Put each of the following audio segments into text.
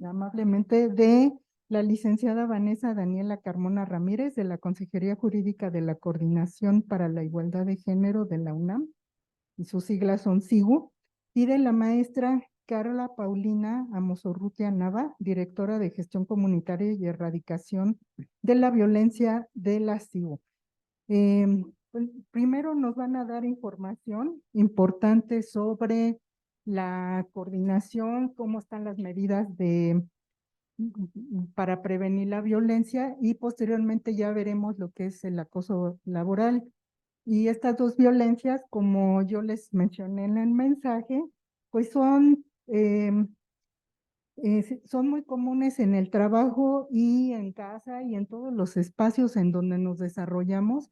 amablemente de la licenciada Vanessa Daniela Carmona Ramírez de la Consejería Jurídica de la Coordinación para la Igualdad de Género de la UNAM, y sus siglas son SIGU, y de la maestra Carla Paulina Amosorrutia Nava, directora de Gestión Comunitaria y Erradicación de la Violencia de la SIGU. Pues, primero nos van a dar información importante sobre la coordinación, cómo están las medidas para prevenir la violencia, y posteriormente ya veremos lo que es el acoso laboral. Y estas dos violencias, como yo les mencioné en el mensaje, pues son muy comunes en el trabajo y en casa y en todos los espacios en donde nos desarrollamos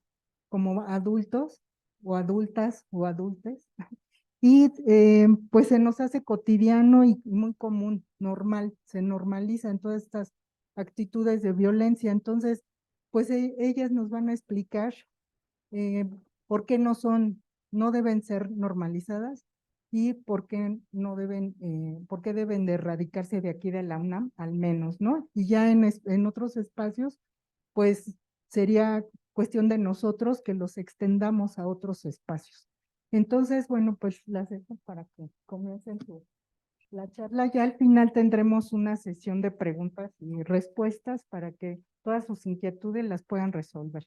como adultos o adultas o adultes. Y pues se nos hace cotidiano y muy común, normal, se normalizan todas estas actitudes de violencia. Entonces, pues ellas nos van a explicar eh, por qué no deben ser normalizadas y por qué por qué deben de erradicarse de aquí de la UNAM, al menos, ¿no? Y ya en otros espacios, pues sería cuestión de nosotros que los extendamos a otros espacios. Entonces, bueno, pues las dejo para que comiencen la charla. Ya al final tendremos una sesión de preguntas y respuestas para que todas sus inquietudes las puedan resolver.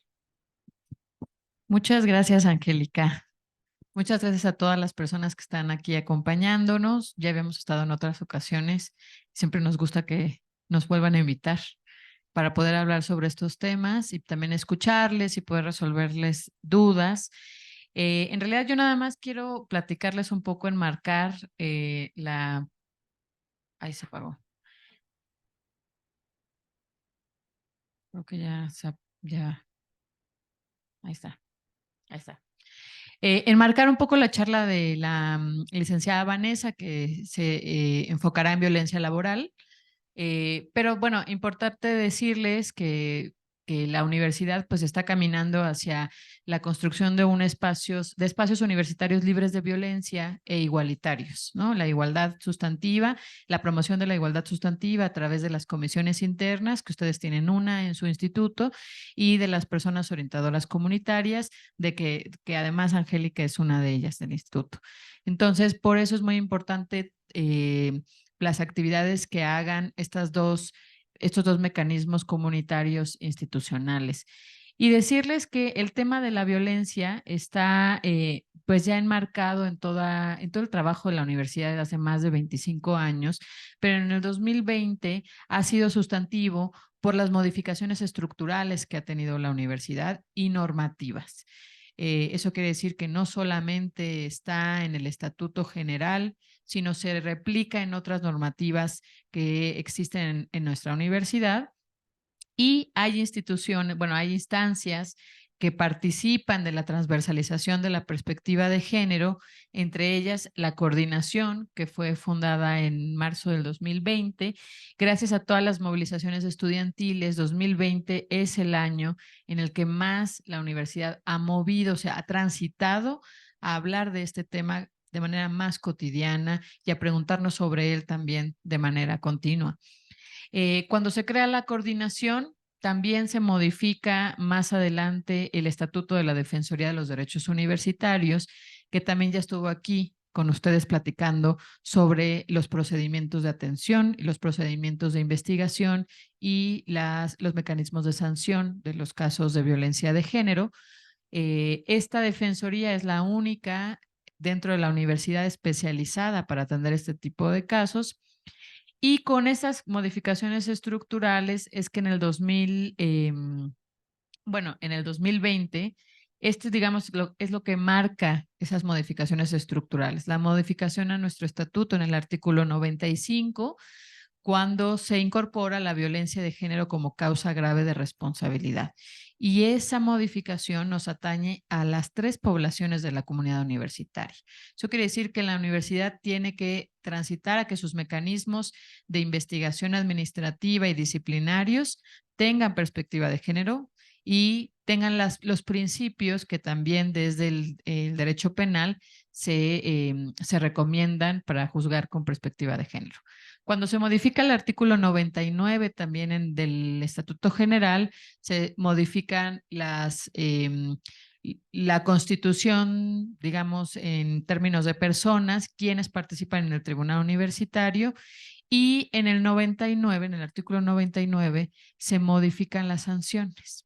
Muchas gracias, Angélica. Muchas gracias a todas las personas que están aquí acompañándonos. Ya habíamos estado en otras ocasiones. Siempre nos gusta que nos vuelvan a invitar para poder hablar sobre estos temas y también escucharles y poder resolverles dudas. En realidad yo nada más quiero platicarles un poco, enmarcar la... Ahí se apagó. Creo que ya, ahí está, ahí está. Enmarcar un poco la charla de la licenciada Vanessa, que se enfocará en violencia laboral. Pero bueno, importante decirles que la universidad pues está caminando hacia la construcción de espacios universitarios libres de violencia e igualitarios, ¿no? La igualdad sustantiva, la promoción de la igualdad sustantiva a través de las comisiones internas, que ustedes tienen una en su instituto, y de las personas orientadoras comunitarias, que además Angélica es una de ellas del instituto. Entonces, por eso es muy importante las actividades que hagan estos dos mecanismos comunitarios institucionales. Y decirles que el tema de la violencia está pues ya enmarcado en todo el trabajo de la universidad desde hace más de 25 años, pero en el 2020 ha sido sustantivo por las modificaciones estructurales que ha tenido la universidad y normativas. Eso quiere decir que no solamente está en el Estatuto General, sino se replica en otras normativas que existen en nuestra universidad. Y hay instituciones, bueno, hay instancias que participan de la transversalización de la perspectiva de género, entre ellas la coordinación, que fue fundada en marzo del 2020. Gracias a todas las movilizaciones estudiantiles, 2020 es el año en el que más la universidad ha movido, o sea, ha transitado a hablar de este tema de manera más cotidiana y a preguntarnos sobre él también de manera continua. Cuando se crea la coordinación, también se modifica más adelante el Estatuto de la Defensoría de los Derechos Universitarios, que también ya estuvo aquí con ustedes platicando sobre los procedimientos de atención y los procedimientos de investigación y los mecanismos de sanción de los casos de violencia de género. Esta defensoría es la única dentro de la universidad especializada para atender este tipo de casos. Y con esas modificaciones estructurales es que en el 2020, digamos, es lo que marca esas modificaciones estructurales. La modificación a nuestro estatuto en el artículo 95, cuando se incorpora la violencia de género como causa grave de responsabilidad. Y esa modificación nos atañe a las 3 poblaciones de la comunidad universitaria. Eso quiere decir que la universidad tiene que transitar a que sus mecanismos de investigación administrativa y disciplinarios tengan perspectiva de género y tengan los principios que también desde el derecho penal se recomiendan para juzgar con perspectiva de género. Cuando se modifica el artículo 99 también del Estatuto General, se modifican la constitución, digamos, en términos de personas, quienes participan en el tribunal universitario, y en el 99, en el artículo 99, se modifican las sanciones.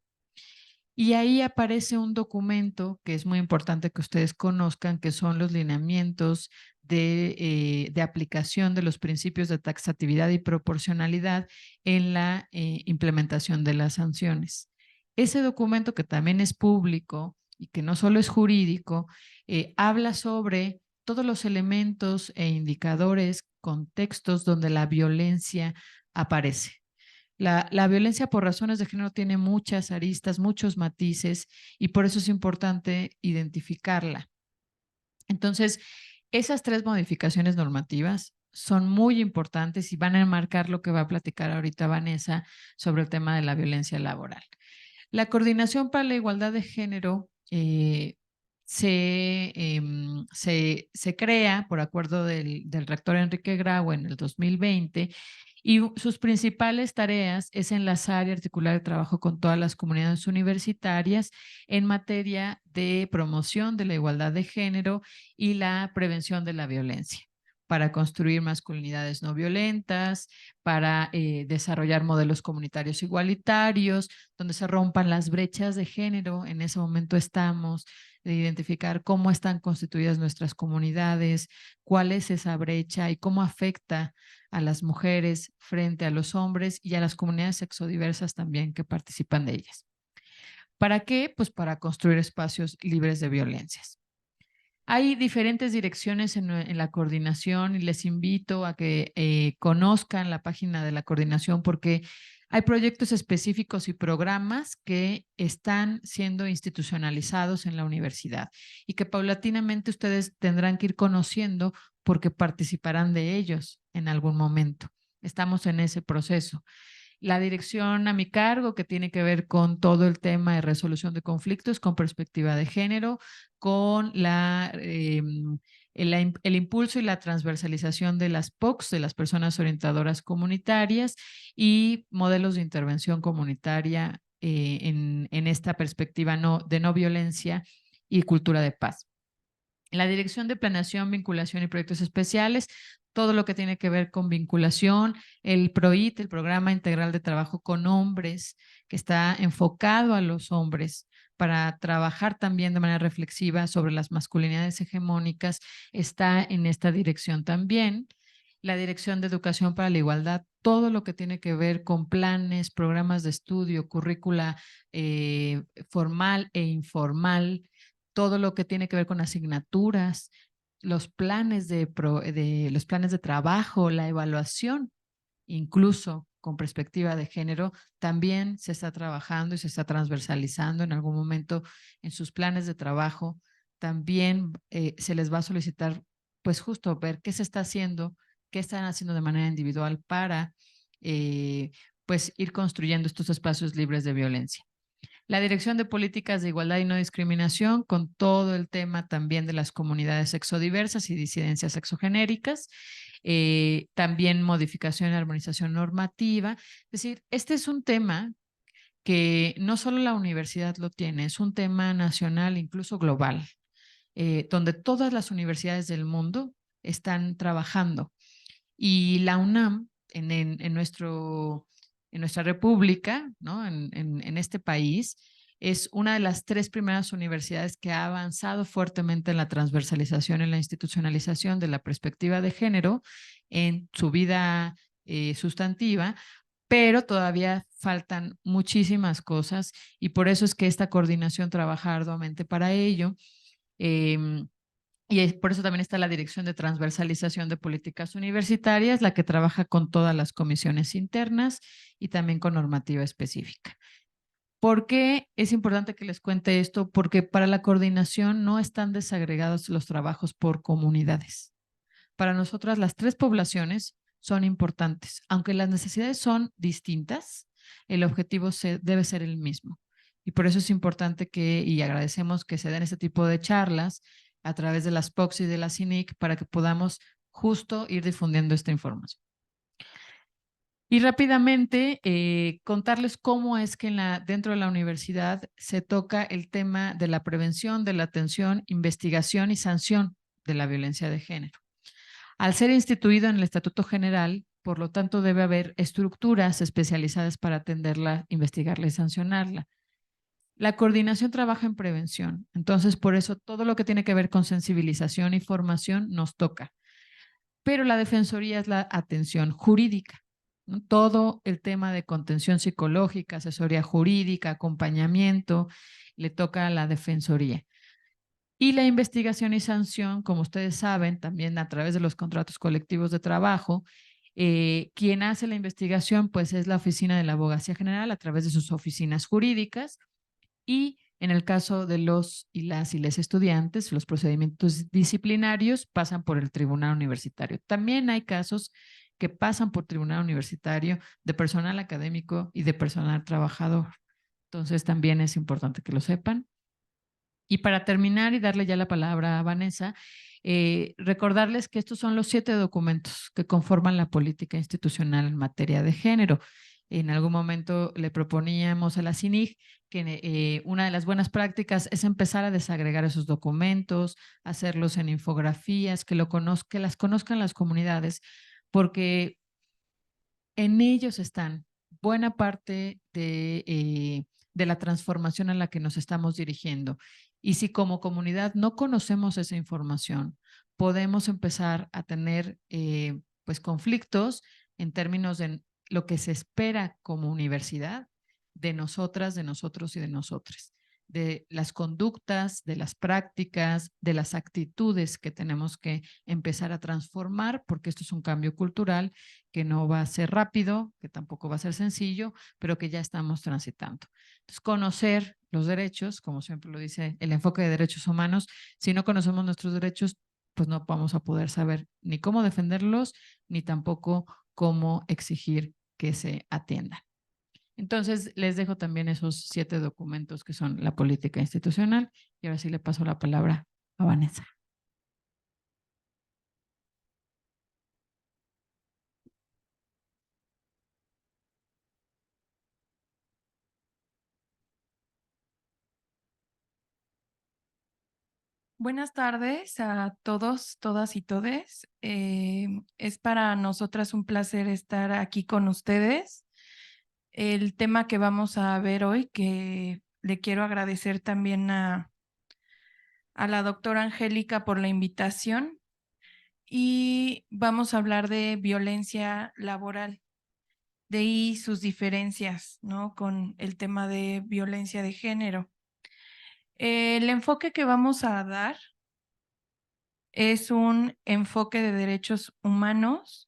Y ahí aparece un documento que es muy importante que ustedes conozcan, que son los lineamientos de aplicación de los principios de taxatividad y proporcionalidad en la implementación de las sanciones. Ese documento, que también es público y que no solo es jurídico, habla sobre todos los elementos e indicadores, contextos donde la violencia aparece. La violencia por razones de género tiene muchas aristas, muchos matices, y por eso es importante identificarla. Entonces, esas 3 modificaciones normativas son muy importantes y van a enmarcar lo que va a platicar ahorita Vanessa sobre el tema de la violencia laboral. La Coordinación para la Igualdad de Género se crea por acuerdo del rector Enrique Grau en el 2020, y sus principales tareas es enlazar y articular el trabajo con todas las comunidades universitarias en materia de promoción de la igualdad de género y la prevención de la violencia, para construir masculinidades no violentas, para desarrollar modelos comunitarios igualitarios, donde se rompan las brechas de género. En ese momento estamos, de identificar cómo están constituidas nuestras comunidades, cuál es esa brecha y cómo afecta a las mujeres frente a los hombres y a las comunidades sexodiversas también que participan de ellas. ¿Para qué? Pues para construir espacios libres de violencias. Hay diferentes direcciones en la coordinación, y les invito a que conozcan la página de la coordinación, porque hay proyectos específicos y programas que están siendo institucionalizados en la universidad y que paulatinamente ustedes tendrán que ir conociendo porque participarán de ellos en algún momento. Estamos en ese proceso. La dirección a mi cargo, que tiene que ver con todo el tema de resolución de conflictos con perspectiva de género, con el impulso y la transversalización de las POCs, de las personas orientadoras comunitarias, y modelos de intervención comunitaria en esta perspectiva de no violencia y cultura de paz. La Dirección de Planeación, Vinculación y Proyectos Especiales, todo lo que tiene que ver con vinculación, el PROIT, el Programa Integral de Trabajo con Hombres, que está enfocado a los hombres para trabajar también de manera reflexiva sobre las masculinidades hegemónicas, está en esta dirección también. La Dirección de Educación para la Igualdad, todo lo que tiene que ver con planes, programas de estudio, currícula formal e informal, todo lo que tiene que ver con asignaturas, los planes los planes de trabajo, la evaluación, incluso con perspectiva de género, también se está trabajando y se está transversalizando en algún momento en sus planes de trabajo. También se les va a solicitar, pues justo ver qué se está haciendo, qué están haciendo de manera individual para, pues ir construyendo estos espacios libres de violencia. La Dirección de Políticas de Igualdad y No Discriminación, con todo el tema también de las comunidades sexodiversas y disidencias sexogenéricas, también modificación y armonización normativa. Es decir, este es un tema que no solo la universidad lo tiene, es un tema nacional, incluso global, donde todas las universidades del mundo están trabajando. Y la UNAM, en nuestra república, ¿no? En este país, es una de las 3 primeras universidades que ha avanzado fuertemente en la transversalización, en la institucionalización de la perspectiva de género en su vida sustantiva, pero todavía faltan muchísimas cosas, y por eso es que esta coordinación trabaja arduamente para ello. Y por eso también está la Dirección de Transversalización de Políticas Universitarias, la que trabaja con todas las comisiones internas y también con normativa específica. ¿Por qué es importante que les cuente esto? Porque para la coordinación no están desagregados los trabajos por comunidades. Para nosotras las 3 poblaciones son importantes. Aunque las necesidades son distintas, el objetivo debe ser el mismo. Y por eso es importante y agradecemos que se den este tipo de charlas a través de las POCs y de la CINIC para que podamos justo ir difundiendo esta información. Y rápidamente contarles cómo es que dentro de la universidad se toca el tema de la prevención, de la atención, investigación y sanción de la violencia de género. Al ser instituido en el Estatuto General, por lo tanto, debe haber estructuras especializadas para atenderla, investigarla y sancionarla. La coordinación trabaja en prevención, entonces por eso todo lo que tiene que ver con sensibilización y formación nos toca. Pero la defensoría es la atención jurídica, ¿no? Todo el tema de contención psicológica, asesoría jurídica, acompañamiento, le toca a la defensoría. Y la investigación y sanción, como ustedes saben, también a través de los contratos colectivos de trabajo, quien hace la investigación pues es la Oficina de la Abogacía General a través de sus oficinas jurídicas y en el caso de los y les estudiantes, los procedimientos disciplinarios pasan por el tribunal universitario. También hay casos que pasan por tribunal universitario de personal académico y de personal trabajador. Entonces también es importante que lo sepan. Y para terminar y darle ya la palabra a Vanessa, recordarles que estos son los 7 documentos que conforman la política institucional en materia de género. En algún momento le proponíamos a la CINIG que una de las buenas prácticas es empezar a desagregar esos documentos, hacerlos en infografías, que las conozcan las comunidades, porque en ellos están buena parte de la transformación a la que nos estamos dirigiendo. Y si como comunidad no conocemos esa información, podemos empezar a tener pues conflictos en términos de lo que se espera como universidad de nosotras, de nosotros y de nosotros, de las conductas, de las prácticas, de las actitudes que tenemos que empezar a transformar, porque esto es un cambio cultural que no va a ser rápido, que tampoco va a ser sencillo, pero que ya estamos transitando. Entonces, conocer los derechos, como siempre lo dice el enfoque de derechos humanos, si no conocemos nuestros derechos, pues no vamos a poder saber ni cómo defenderlos, ni tampoco cómo exigir que se atiendan. Entonces, les dejo también esos 7 documentos que son la política institucional y ahora sí le paso la palabra a Vanessa. Buenas tardes a todos, todas y todes. Es para nosotras un placer estar aquí con ustedes. El tema que vamos a ver hoy, que le quiero agradecer también a la doctora Angélica por la invitación, y vamos a hablar de violencia laboral, de ahí sus diferencias, ¿no? Con el tema de violencia de género. El enfoque que vamos a dar es un enfoque de derechos humanos,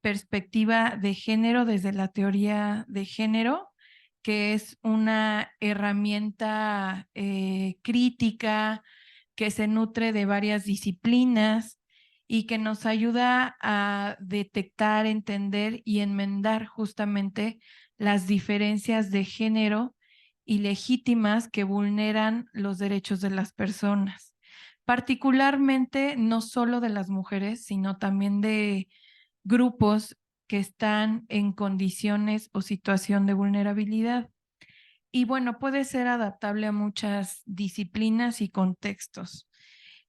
perspectiva de género desde la teoría de género, que es una herramienta crítica que se nutre de varias disciplinas y que nos ayuda a detectar, entender y enmendar justamente las diferencias de género ilegítimas que vulneran los derechos de las personas, particularmente no solo de las mujeres, sino también de grupos que están en condiciones o situación de vulnerabilidad. Y bueno, puede ser adaptable a muchas disciplinas y contextos.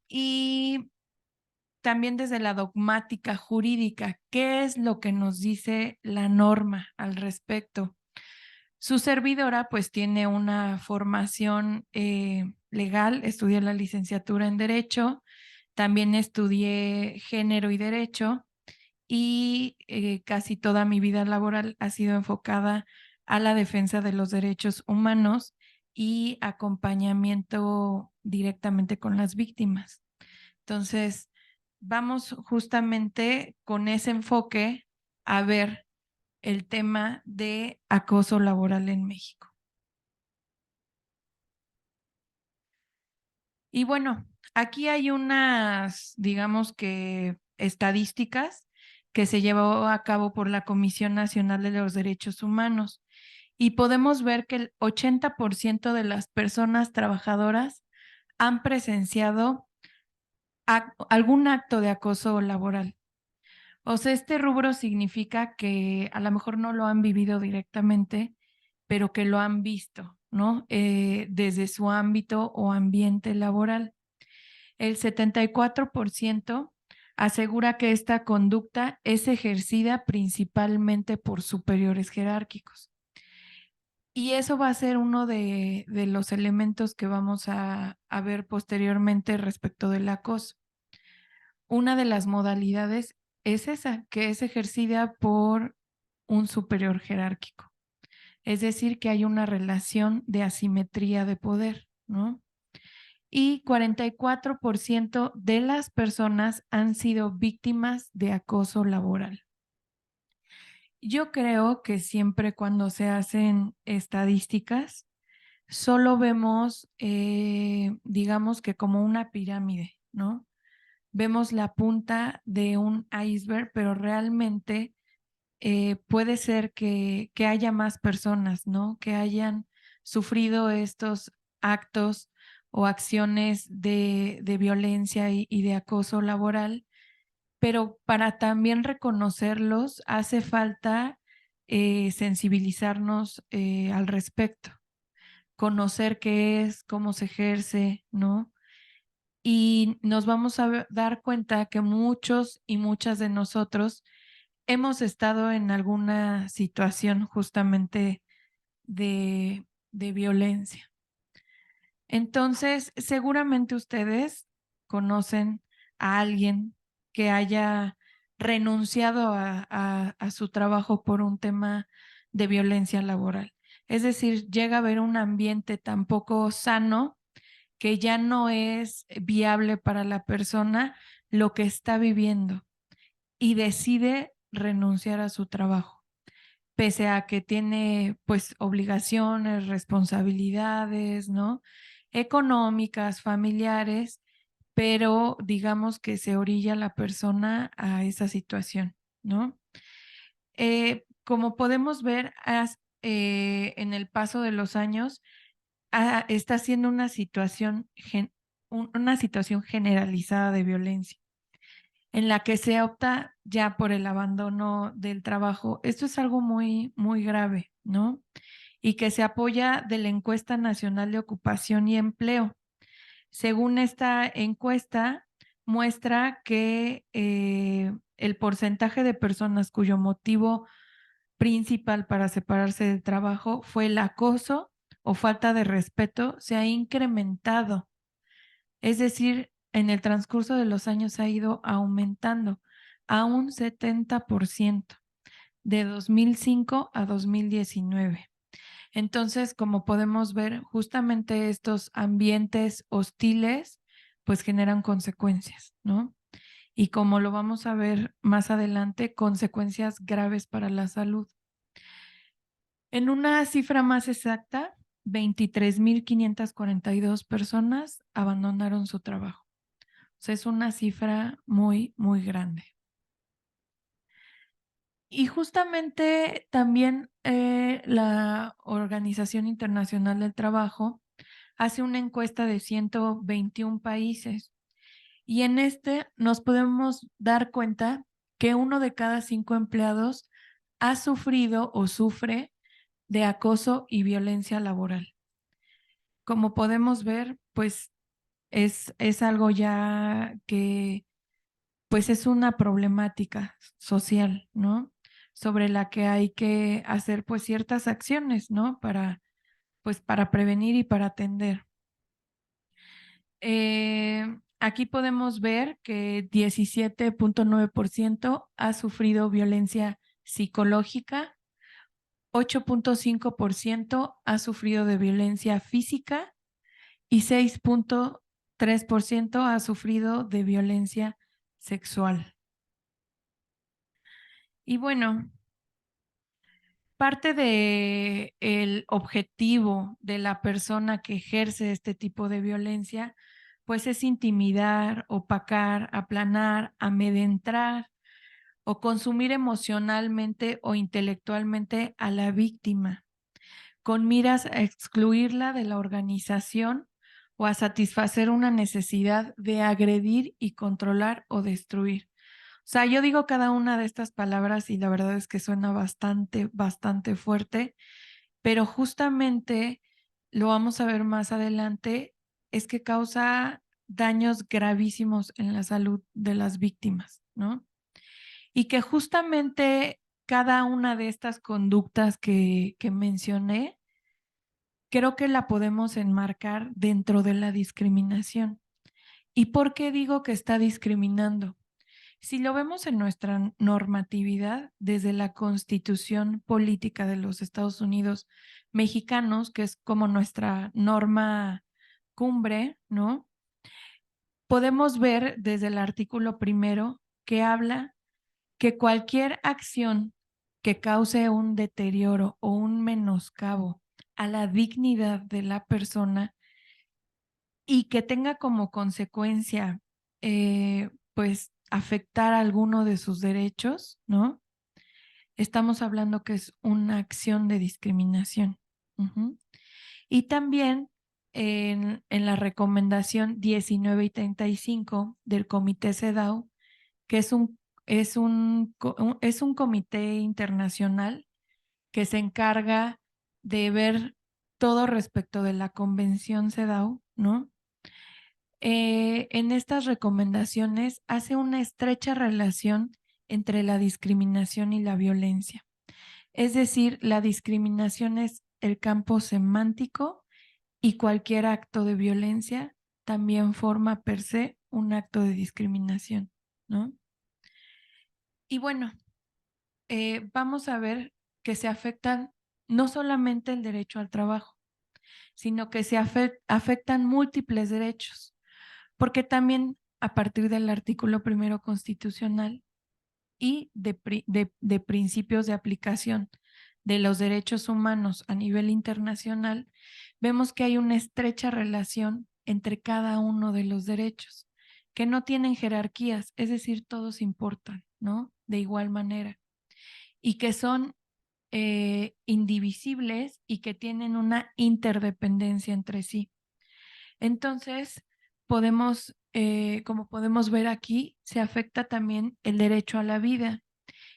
Y también desde la dogmática jurídica, ¿qué es lo que nos dice la norma al respecto? Su servidora pues tiene una formación legal, estudié la licenciatura en Derecho, también estudié Género y Derecho, y casi toda mi vida laboral ha sido enfocada a la defensa de los derechos humanos y acompañamiento directamente con las víctimas. Entonces, vamos justamente con ese enfoque a ver el tema de acoso laboral en México. Y bueno, aquí hay unas, digamos que estadísticas que se llevó a cabo por la Comisión Nacional de los Derechos Humanos, y podemos ver que el 80% de las personas trabajadoras han presenciado algún acto de acoso laboral. O sea, este rubro significa que a lo mejor no lo han vivido directamente, pero que lo han visto, ¿no? Desde su ámbito o ambiente laboral. El 74% asegura que esta conducta es ejercida principalmente por superiores jerárquicos. Y eso va a ser uno de los elementos que vamos a ver posteriormente respecto del acoso. Una de las modalidades es esa, que es ejercida por un superior jerárquico. Es decir, que hay una relación de asimetría de poder, ¿no? Y 44% de las personas han sido víctimas de acoso laboral. Yo creo que siempre cuando se hacen estadísticas, solo vemos, digamos que como una pirámide, ¿no? Vemos la punta de un iceberg, pero realmente puede ser que haya más personas, ¿no? Que hayan sufrido estos actos o acciones de violencia y de acoso laboral, pero para también reconocerlos hace falta sensibilizarnos al respecto, conocer qué es, cómo se ejerce, ¿no? Y nos vamos a dar cuenta que muchos y muchas de nosotros hemos estado en alguna situación justamente de violencia. Entonces, seguramente ustedes conocen a alguien que haya renunciado a su trabajo por un tema de violencia laboral. Es decir, llega a haber un ambiente tan poco sano que ya no es viable para la persona lo que está viviendo y decide renunciar a su trabajo, pese a que tiene pues obligaciones, responsabilidades, ¿no? Económicas, familiares, pero digamos que se orilla la persona a esa situación, ¿no? Como podemos ver en el paso de los años, está siendo una situación, una situación generalizada de violencia en la que se opta ya por el abandono del trabajo. Esto es algo muy, muy grave, ¿no? Y que se apoya de la Encuesta Nacional de Ocupación y Empleo. Según esta encuesta, muestra que el porcentaje de personas cuyo motivo principal para separarse del trabajo fue el acoso o falta de respeto se ha incrementado. Es decir, en el transcurso de los años ha ido aumentando a un 70% de 2005 a 2019. Entonces, como podemos ver, justamente estos ambientes hostiles pues generan consecuencias, ¿no? Y como lo vamos a ver más adelante, consecuencias graves para la salud. En una cifra más exacta, 23,542 personas abandonaron su trabajo. O sea, es una cifra muy, muy grande. Y justamente también la Organización Internacional del Trabajo hace una encuesta de 121 países y en este nos podemos dar cuenta que 1 de cada 5 empleados ha sufrido o sufre de acoso y violencia laboral. Como podemos ver, pues es algo ya que pues es una problemática social, ¿no? Sobre la que hay que hacer pues ciertas acciones, ¿no? Pues para prevenir y para atender. Aquí podemos ver que 17,9% ha sufrido violencia psicológica, 8,5% ha sufrido de violencia física y 6,3% ha sufrido de violencia sexual. Y bueno, parte del objetivo de la persona que ejerce este tipo de violencia, pues es intimidar, opacar, aplanar, amedrentar o consumir emocionalmente o intelectualmente a la víctima, con miras a excluirla de la organización o a satisfacer una necesidad de agredir y controlar o destruir. O sea, yo digo cada una de estas palabras y la verdad es que suena bastante, bastante fuerte, pero justamente lo vamos a ver más adelante, es que causa daños gravísimos en la salud de las víctimas, ¿no? Y que justamente cada una de estas conductas que mencioné, creo que la podemos enmarcar dentro de la discriminación. ¿Y por qué digo que está discriminando? Si lo vemos en nuestra normatividad, desde la Constitución Política de los Estados Unidos Mexicanos, que es como nuestra norma cumbre, ¿no? Podemos ver desde el artículo primero que habla que cualquier acción que cause un deterioro o un menoscabo a la dignidad de la persona y que tenga como consecuencia, pues, afectar alguno de sus derechos, ¿no? Estamos hablando que es una acción de discriminación. Ujú. Y también en la recomendación 19 y 35 del Comité CEDAW, que es un comité internacional que se encarga de ver todo respecto de la Convención CEDAW, ¿no? En estas recomendaciones hace una estrecha relación entre la discriminación y la violencia. Es decir, la discriminación es el campo semántico y cualquier acto de violencia también forma per se un acto de discriminación, ¿no? Y bueno, vamos a ver que se afectan no solamente el derecho al trabajo, sino que se afectan múltiples derechos, porque también a partir del artículo primero constitucional y de principios de aplicación de los derechos humanos a nivel internacional, vemos que hay una estrecha relación entre cada uno de los derechos, que no tienen jerarquías, es decir, todos importan, ¿no? De igual manera, y que son indivisibles y que tienen una interdependencia entre sí. Entonces, como podemos ver aquí, se afecta también el derecho a la vida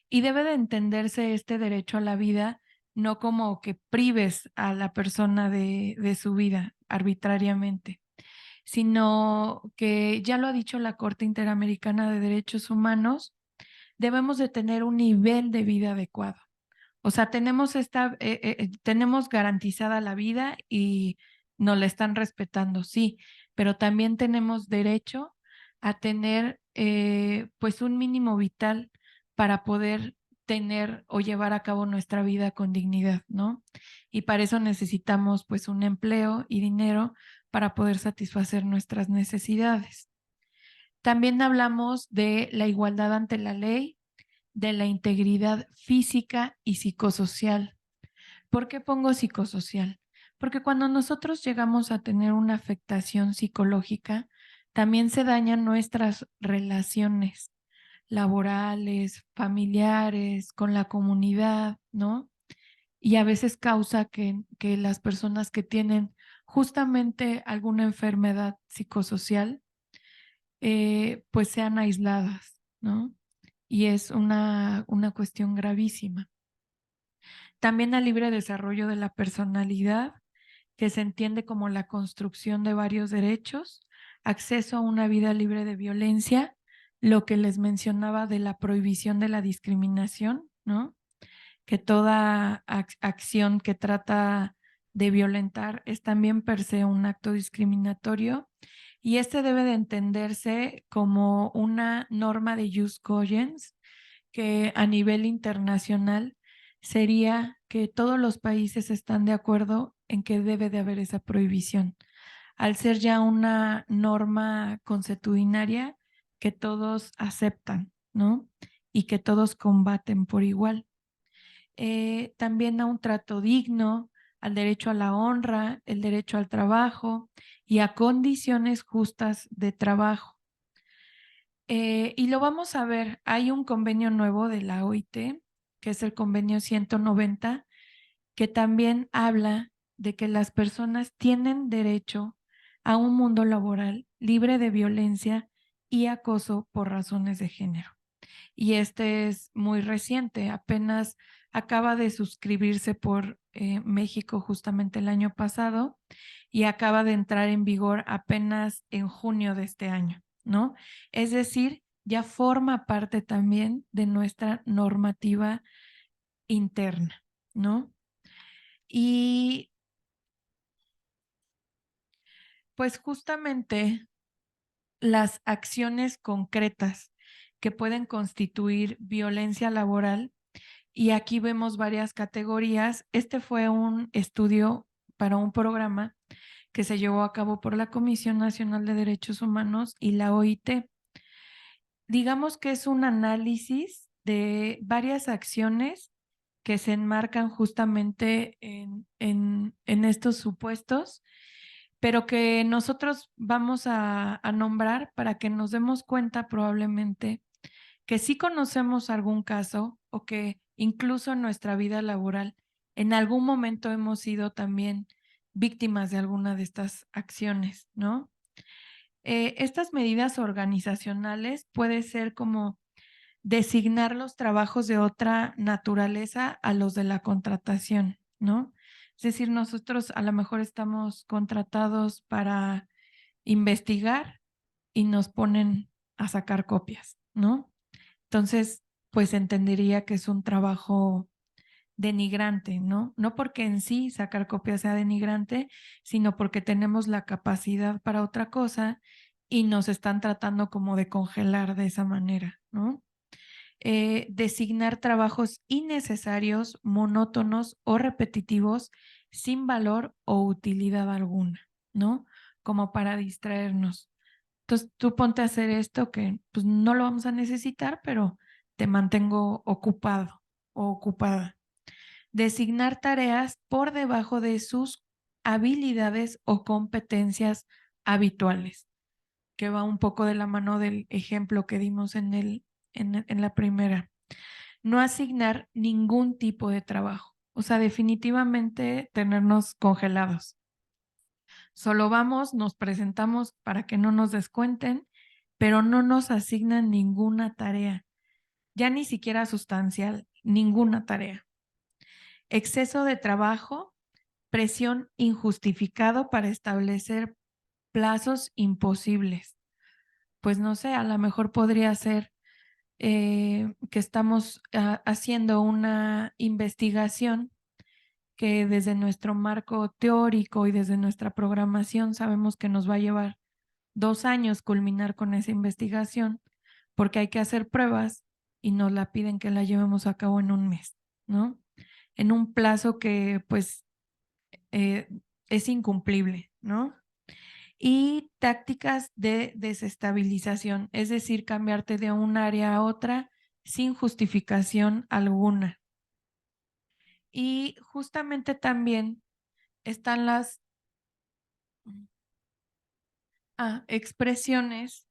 y debe de entenderse este derecho a la vida no como que prives a la persona de su vida arbitrariamente, sino que ya lo ha dicho la Corte Interamericana de Derechos Humanos, debemos de tener un nivel de vida adecuado. O sea, tenemos garantizada la vida y nos la están respetando, sí, pero también tenemos derecho a tener pues un mínimo vital para poder tener o llevar a cabo nuestra vida con dignidad, ¿no? Y para eso necesitamos pues un empleo y dinero para poder satisfacer nuestras necesidades. También hablamos de la igualdad ante la ley, de la integridad física y psicosocial. ¿Por qué pongo psicosocial? Porque cuando nosotros llegamos a tener una afectación psicológica, también se dañan nuestras relaciones laborales, familiares, con la comunidad, ¿no? Y a veces causa que las personas que tienen justamente alguna enfermedad psicosocial, pues sean aisladas, ¿no? Y es una cuestión gravísima. También al libre desarrollo de la personalidad, que se entiende como la construcción de varios derechos, acceso a una vida libre de violencia, lo que les mencionaba de la prohibición de la discriminación, ¿no? Que toda acción que trata de violentar es también per se un acto discriminatorio y este debe de entenderse como una norma de jus cogens que a nivel internacional sería que todos los países están de acuerdo en que debe de haber esa prohibición, al ser ya una norma consuetudinaria que todos aceptan, ¿no? Y que todos combaten por igual. También a un trato digno, al derecho a la honra, el derecho al trabajo y a condiciones justas de trabajo. Y lo vamos a ver, hay un convenio nuevo de la OIT, que es el convenio 190, que también habla de que las personas tienen derecho a un mundo laboral libre de violencia y acoso por razones de género. y este es muy reciente, apenas acaba de suscribirse por México justamente el año pasado y acaba de entrar en vigor apenas en junio de este año, ¿no? Es decir, ya forma parte también de nuestra normativa interna, ¿no? Y pues justamente las acciones concretas que pueden constituir violencia laboral, y aquí vemos varias categorías. Este fue un estudio para un programa que se llevó a cabo por la Comisión Nacional de Derechos Humanos y la OIT. Digamos que es un análisis de varias acciones que se enmarcan justamente en estos supuestos, pero que nosotros vamos a nombrar para que nos demos cuenta probablemente que sí conocemos algún caso o que incluso en nuestra vida laboral en algún momento hemos sido también víctimas de alguna de estas acciones, ¿no? Estas medidas organizacionales puede ser como designar los trabajos de otra naturaleza a los de la contratación, ¿no? Es decir, nosotros a lo mejor estamos contratados para investigar y nos ponen a sacar copias, ¿no? Entonces, pues entendería que es un trabajo denigrante, ¿no? No porque en sí sacar copias sea denigrante, sino porque tenemos la capacidad para otra cosa y nos están tratando como de congelar de esa manera, ¿no? Designar trabajos innecesarios, monótonos o repetitivos sin valor o utilidad alguna, ¿no? Como para distraernos. Entonces, tú ponte a hacer esto que pues no lo vamos a necesitar, pero te mantengo ocupado o ocupada. Designar tareas por debajo de sus habilidades o competencias habituales, que va un poco de la mano del ejemplo que dimos en la primera. No asignar ningún tipo de trabajo, o sea, definitivamente tenernos congelados. Solo vamos, nos presentamos para que no nos descuenten, pero no nos asignan ninguna tarea, ya ni siquiera sustancial, ninguna tarea. Exceso de trabajo, presión injustificado para establecer plazos imposibles. Pues no sé, a lo mejor podría ser que estamos haciendo una investigación que desde nuestro marco teórico y desde nuestra programación sabemos que nos va a llevar 2 años culminar con esa investigación porque hay que hacer pruebas y nos la piden que la llevemos a cabo en un mes, ¿no? En un plazo que pues es incumplible, ¿no? Y tácticas de desestabilización, es decir, cambiarte de un área a otra sin justificación alguna. Y justamente también están las expresiones,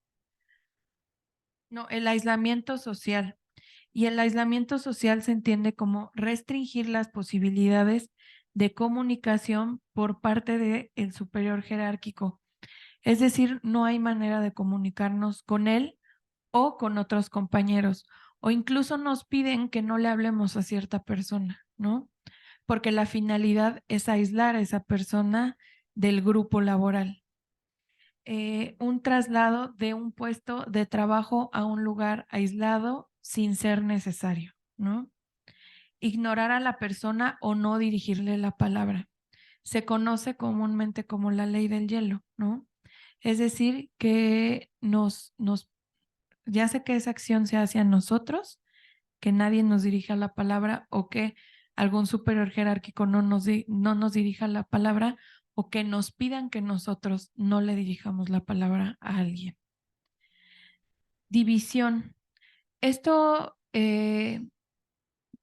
no, el aislamiento social. Y el aislamiento social se entiende como restringir las posibilidades de comunicación por parte del superior jerárquico. Es decir, no hay manera de comunicarnos con él o con otros compañeros, o incluso nos piden que no le hablemos a cierta persona, ¿no? Porque la finalidad es aislar a esa persona del grupo laboral. Un traslado de un puesto de trabajo a un lugar aislado sin ser necesario, ¿no? Ignorar a la persona o no dirigirle la palabra. Se conoce comúnmente como la ley del hielo, ¿no? Es decir, que ya sé que esa acción se hace a nosotros, que nadie nos dirija la palabra o que algún superior jerárquico no nos dirija la palabra o que nos pidan que nosotros no le dirijamos la palabra a alguien. División. Esto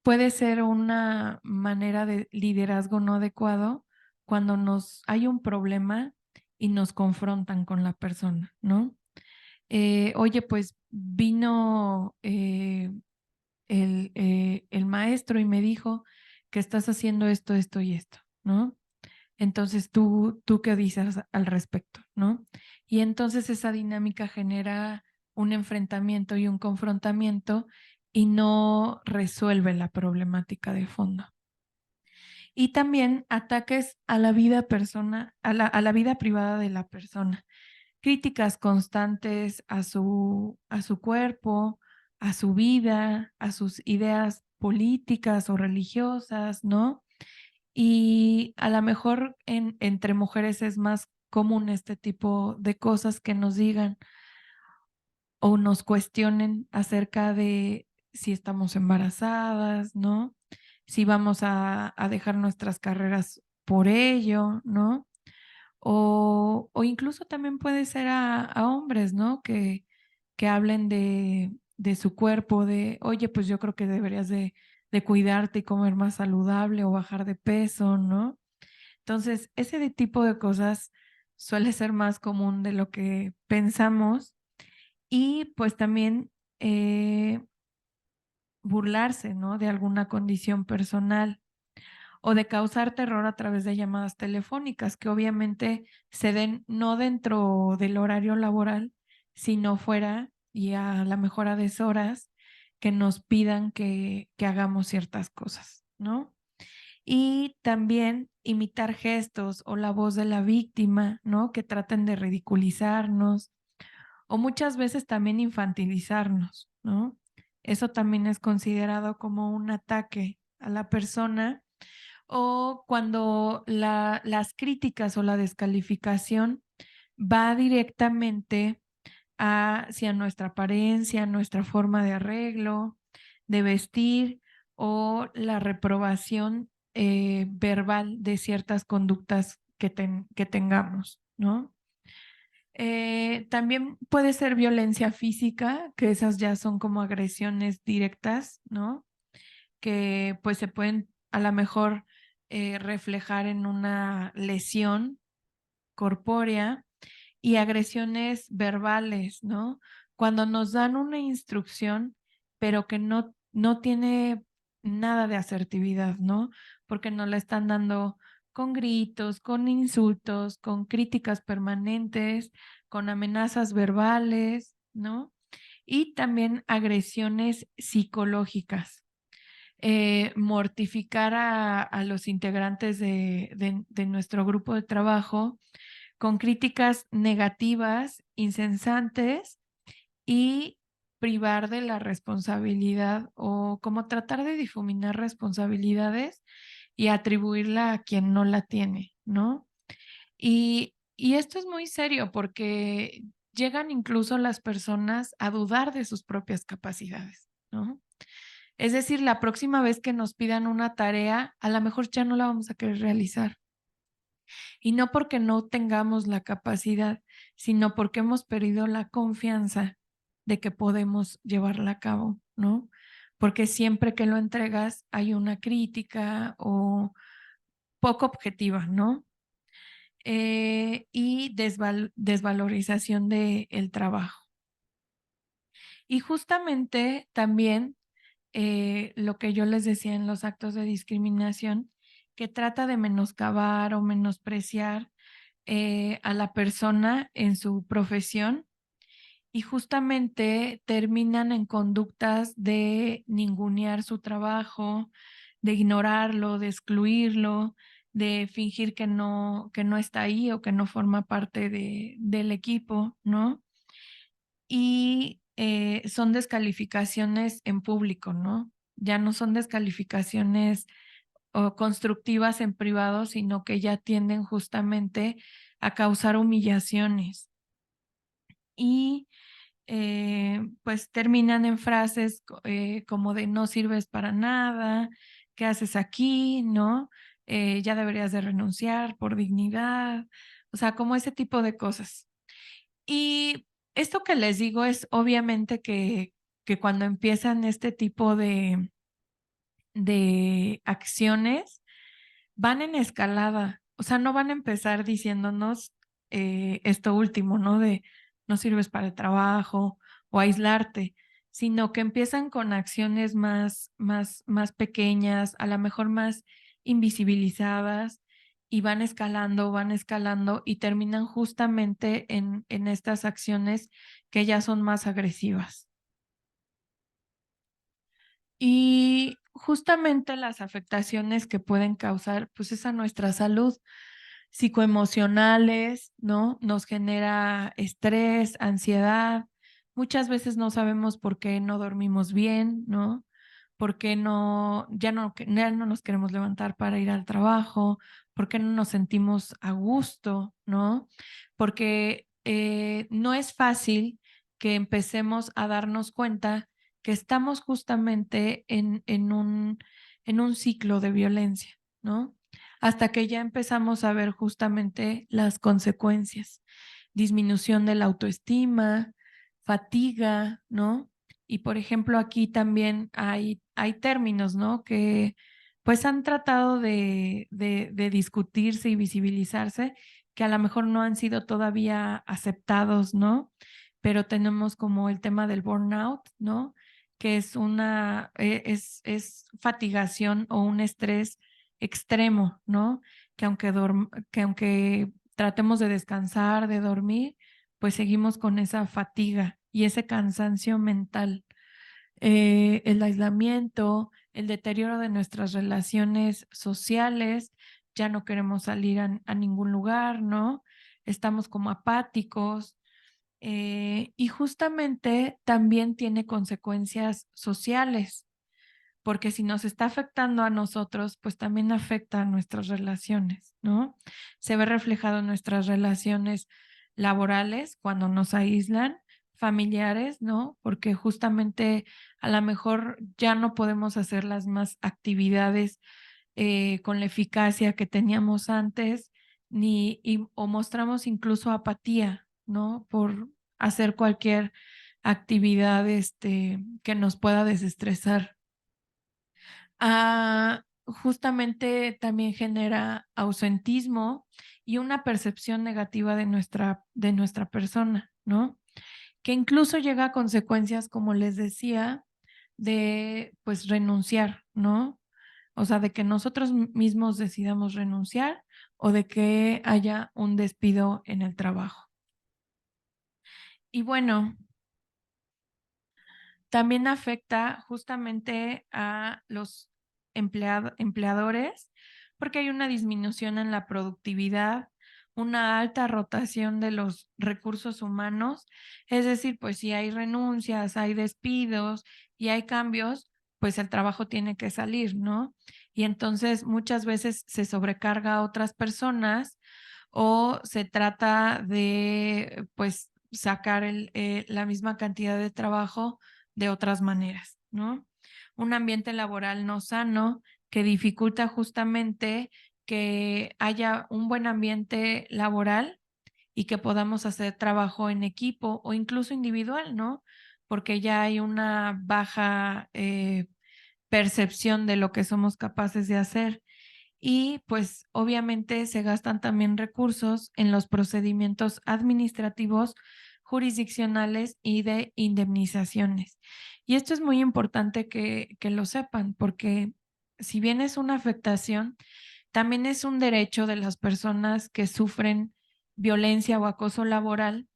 puede ser una manera de liderazgo no adecuado cuando hay un problema y nos confrontan con la persona, ¿no? Oye, pues vino el maestro y me dijo que estás haciendo esto, esto y esto, ¿no? Entonces, ¿tú qué dices al respecto, no? Y entonces esa dinámica genera un enfrentamiento y un confrontamiento y no resuelve la problemática de fondo. Y también ataques a la vida a la vida privada de la persona. Críticas constantes a su cuerpo, a su vida, a sus ideas políticas o religiosas, ¿no? Y a lo mejor entre mujeres es más común este tipo de cosas que nos digan o nos cuestionen acerca de si estamos embarazadas, ¿no? Si vamos a dejar nuestras carreras por ello, ¿no? O incluso también puede ser a hombres, ¿no? Que hablen de su cuerpo, de, oye, pues yo creo que deberías de cuidarte y comer más saludable o bajar de peso, ¿no? Entonces, tipo de cosas suele ser más común de lo que pensamos y pues también burlarse, ¿no? De alguna condición personal o de causar terror a través de llamadas telefónicas que obviamente se den no dentro del horario laboral, sino fuera y a la mejor a deshoras que nos pidan que hagamos ciertas cosas, ¿no? Y también imitar gestos o la voz de la víctima, ¿no? Que traten de ridiculizarnos o muchas veces también infantilizarnos, ¿no? Eso también es considerado como un ataque a la persona o cuando las críticas o la descalificación va directamente hacia nuestra apariencia, nuestra forma de arreglo, de vestir o la reprobación verbal de ciertas conductas que tengamos, ¿no? También puede ser violencia física, que esas ya son como agresiones directas, ¿no? Que pues se pueden a lo mejor reflejar en una lesión corpórea y agresiones verbales, ¿no? Cuando nos dan una instrucción, pero que no tiene nada de asertividad, ¿no? Porque nos la están dando con gritos, con insultos, con críticas permanentes, con amenazas verbales, ¿no? Y también agresiones psicológicas. Mortificar a los integrantes de nuestro grupo de trabajo con críticas negativas, incesantes y privar de la responsabilidad o como tratar de difuminar responsabilidades y atribuirla a quien no la tiene, ¿no? Y esto es muy serio porque llegan incluso las personas a dudar de sus propias capacidades, ¿no? Es decir, la próxima vez que nos pidan una tarea, a lo mejor ya no la vamos a querer realizar. Y no porque no tengamos la capacidad, sino porque hemos perdido la confianza de que podemos llevarla a cabo, ¿no? Porque siempre que lo entregas hay una crítica o poco objetiva, ¿no? Y desvalorización del trabajo. Y justamente también lo que yo les decía en los actos de discriminación, que trata de menoscabar o menospreciar a la persona en su profesión y justamente terminan en conductas de ningunear su trabajo, de ignorarlo, de excluirlo, de fingir que no está ahí o que no forma parte del equipo, ¿no? Y son descalificaciones en público, ¿no? Ya no son descalificaciones o constructivas en privado, sino que ya tienden justamente a causar humillaciones. Y pues terminan en frases como de no sirves para nada, ¿qué haces aquí? ¿No? Ya deberías de renunciar por dignidad, o sea, como ese tipo de cosas. Y esto que les digo es obviamente que cuando empiezan este tipo de acciones, van en escalada, o sea, no van a empezar diciéndonos esto último, ¿no? De no sirves para el trabajo o aislarte, sino que empiezan con acciones más pequeñas, a lo mejor más invisibilizadas y van escalando y terminan justamente en estas acciones que ya son más agresivas. Y justamente las afectaciones que pueden causar, pues es a nuestra salud psicoemocionales, ¿no? Nos genera estrés, ansiedad. Muchas veces no sabemos por qué no dormimos bien, ¿no? Por qué ya no nos queremos levantar para ir al trabajo, por qué no nos sentimos a gusto, ¿no? Porque no es fácil que empecemos a darnos cuenta que estamos justamente en un ciclo de violencia, ¿no? Hasta que ya empezamos a ver justamente las consecuencias, disminución de la autoestima, fatiga, ¿no? Y por ejemplo, aquí también hay términos, ¿no? Que pues han tratado de discutirse y visibilizarse, que a lo mejor no han sido todavía aceptados, ¿no? Pero tenemos como el tema del burnout, ¿no? Que es es fatigación o un estrés extremo, ¿no? Que aunque tratemos de descansar, de dormir, pues seguimos con esa fatiga y ese cansancio mental. El aislamiento, el deterioro de nuestras relaciones sociales, ya no queremos salir a ningún lugar, ¿no? Estamos como apáticos, y justamente también tiene consecuencias sociales, porque si nos está afectando a nosotros, pues también afecta a nuestras relaciones, ¿no? Se ve reflejado en nuestras relaciones laborales cuando nos aíslan, familiares, ¿no? Porque justamente a lo mejor ya no podemos hacer las más actividades con la eficacia que teníamos antes, o mostramos incluso apatía, ¿no? Por hacer cualquier actividad que nos pueda desestresar. Justamente también genera ausentismo y una percepción negativa de nuestra persona, ¿no? Que incluso llega a consecuencias, como les decía, de pues renunciar, ¿no? O sea, de que nosotros mismos decidamos renunciar o de que haya un despido en el trabajo. Y bueno, también afecta justamente a los empleadores porque hay una disminución en la productividad, una alta rotación de los recursos humanos, es decir, pues si hay renuncias, hay despidos y hay cambios, pues el trabajo tiene que salir, ¿no? Y entonces muchas veces se sobrecarga a otras personas o se trata de, pues, sacar la misma cantidad de trabajo de otras maneras, ¿no? Un ambiente laboral no sano que dificulta justamente que haya un buen ambiente laboral y que podamos hacer trabajo en equipo o incluso individual, ¿no? Porque ya hay una baja percepción de lo que somos capaces de hacer. Y pues obviamente se gastan también recursos en los procedimientos administrativos, jurisdiccionales y de indemnizaciones. Y esto es muy importante que lo sepan, porque si bien es una afectación, también es un derecho de las personas que sufren violencia o acoso laboral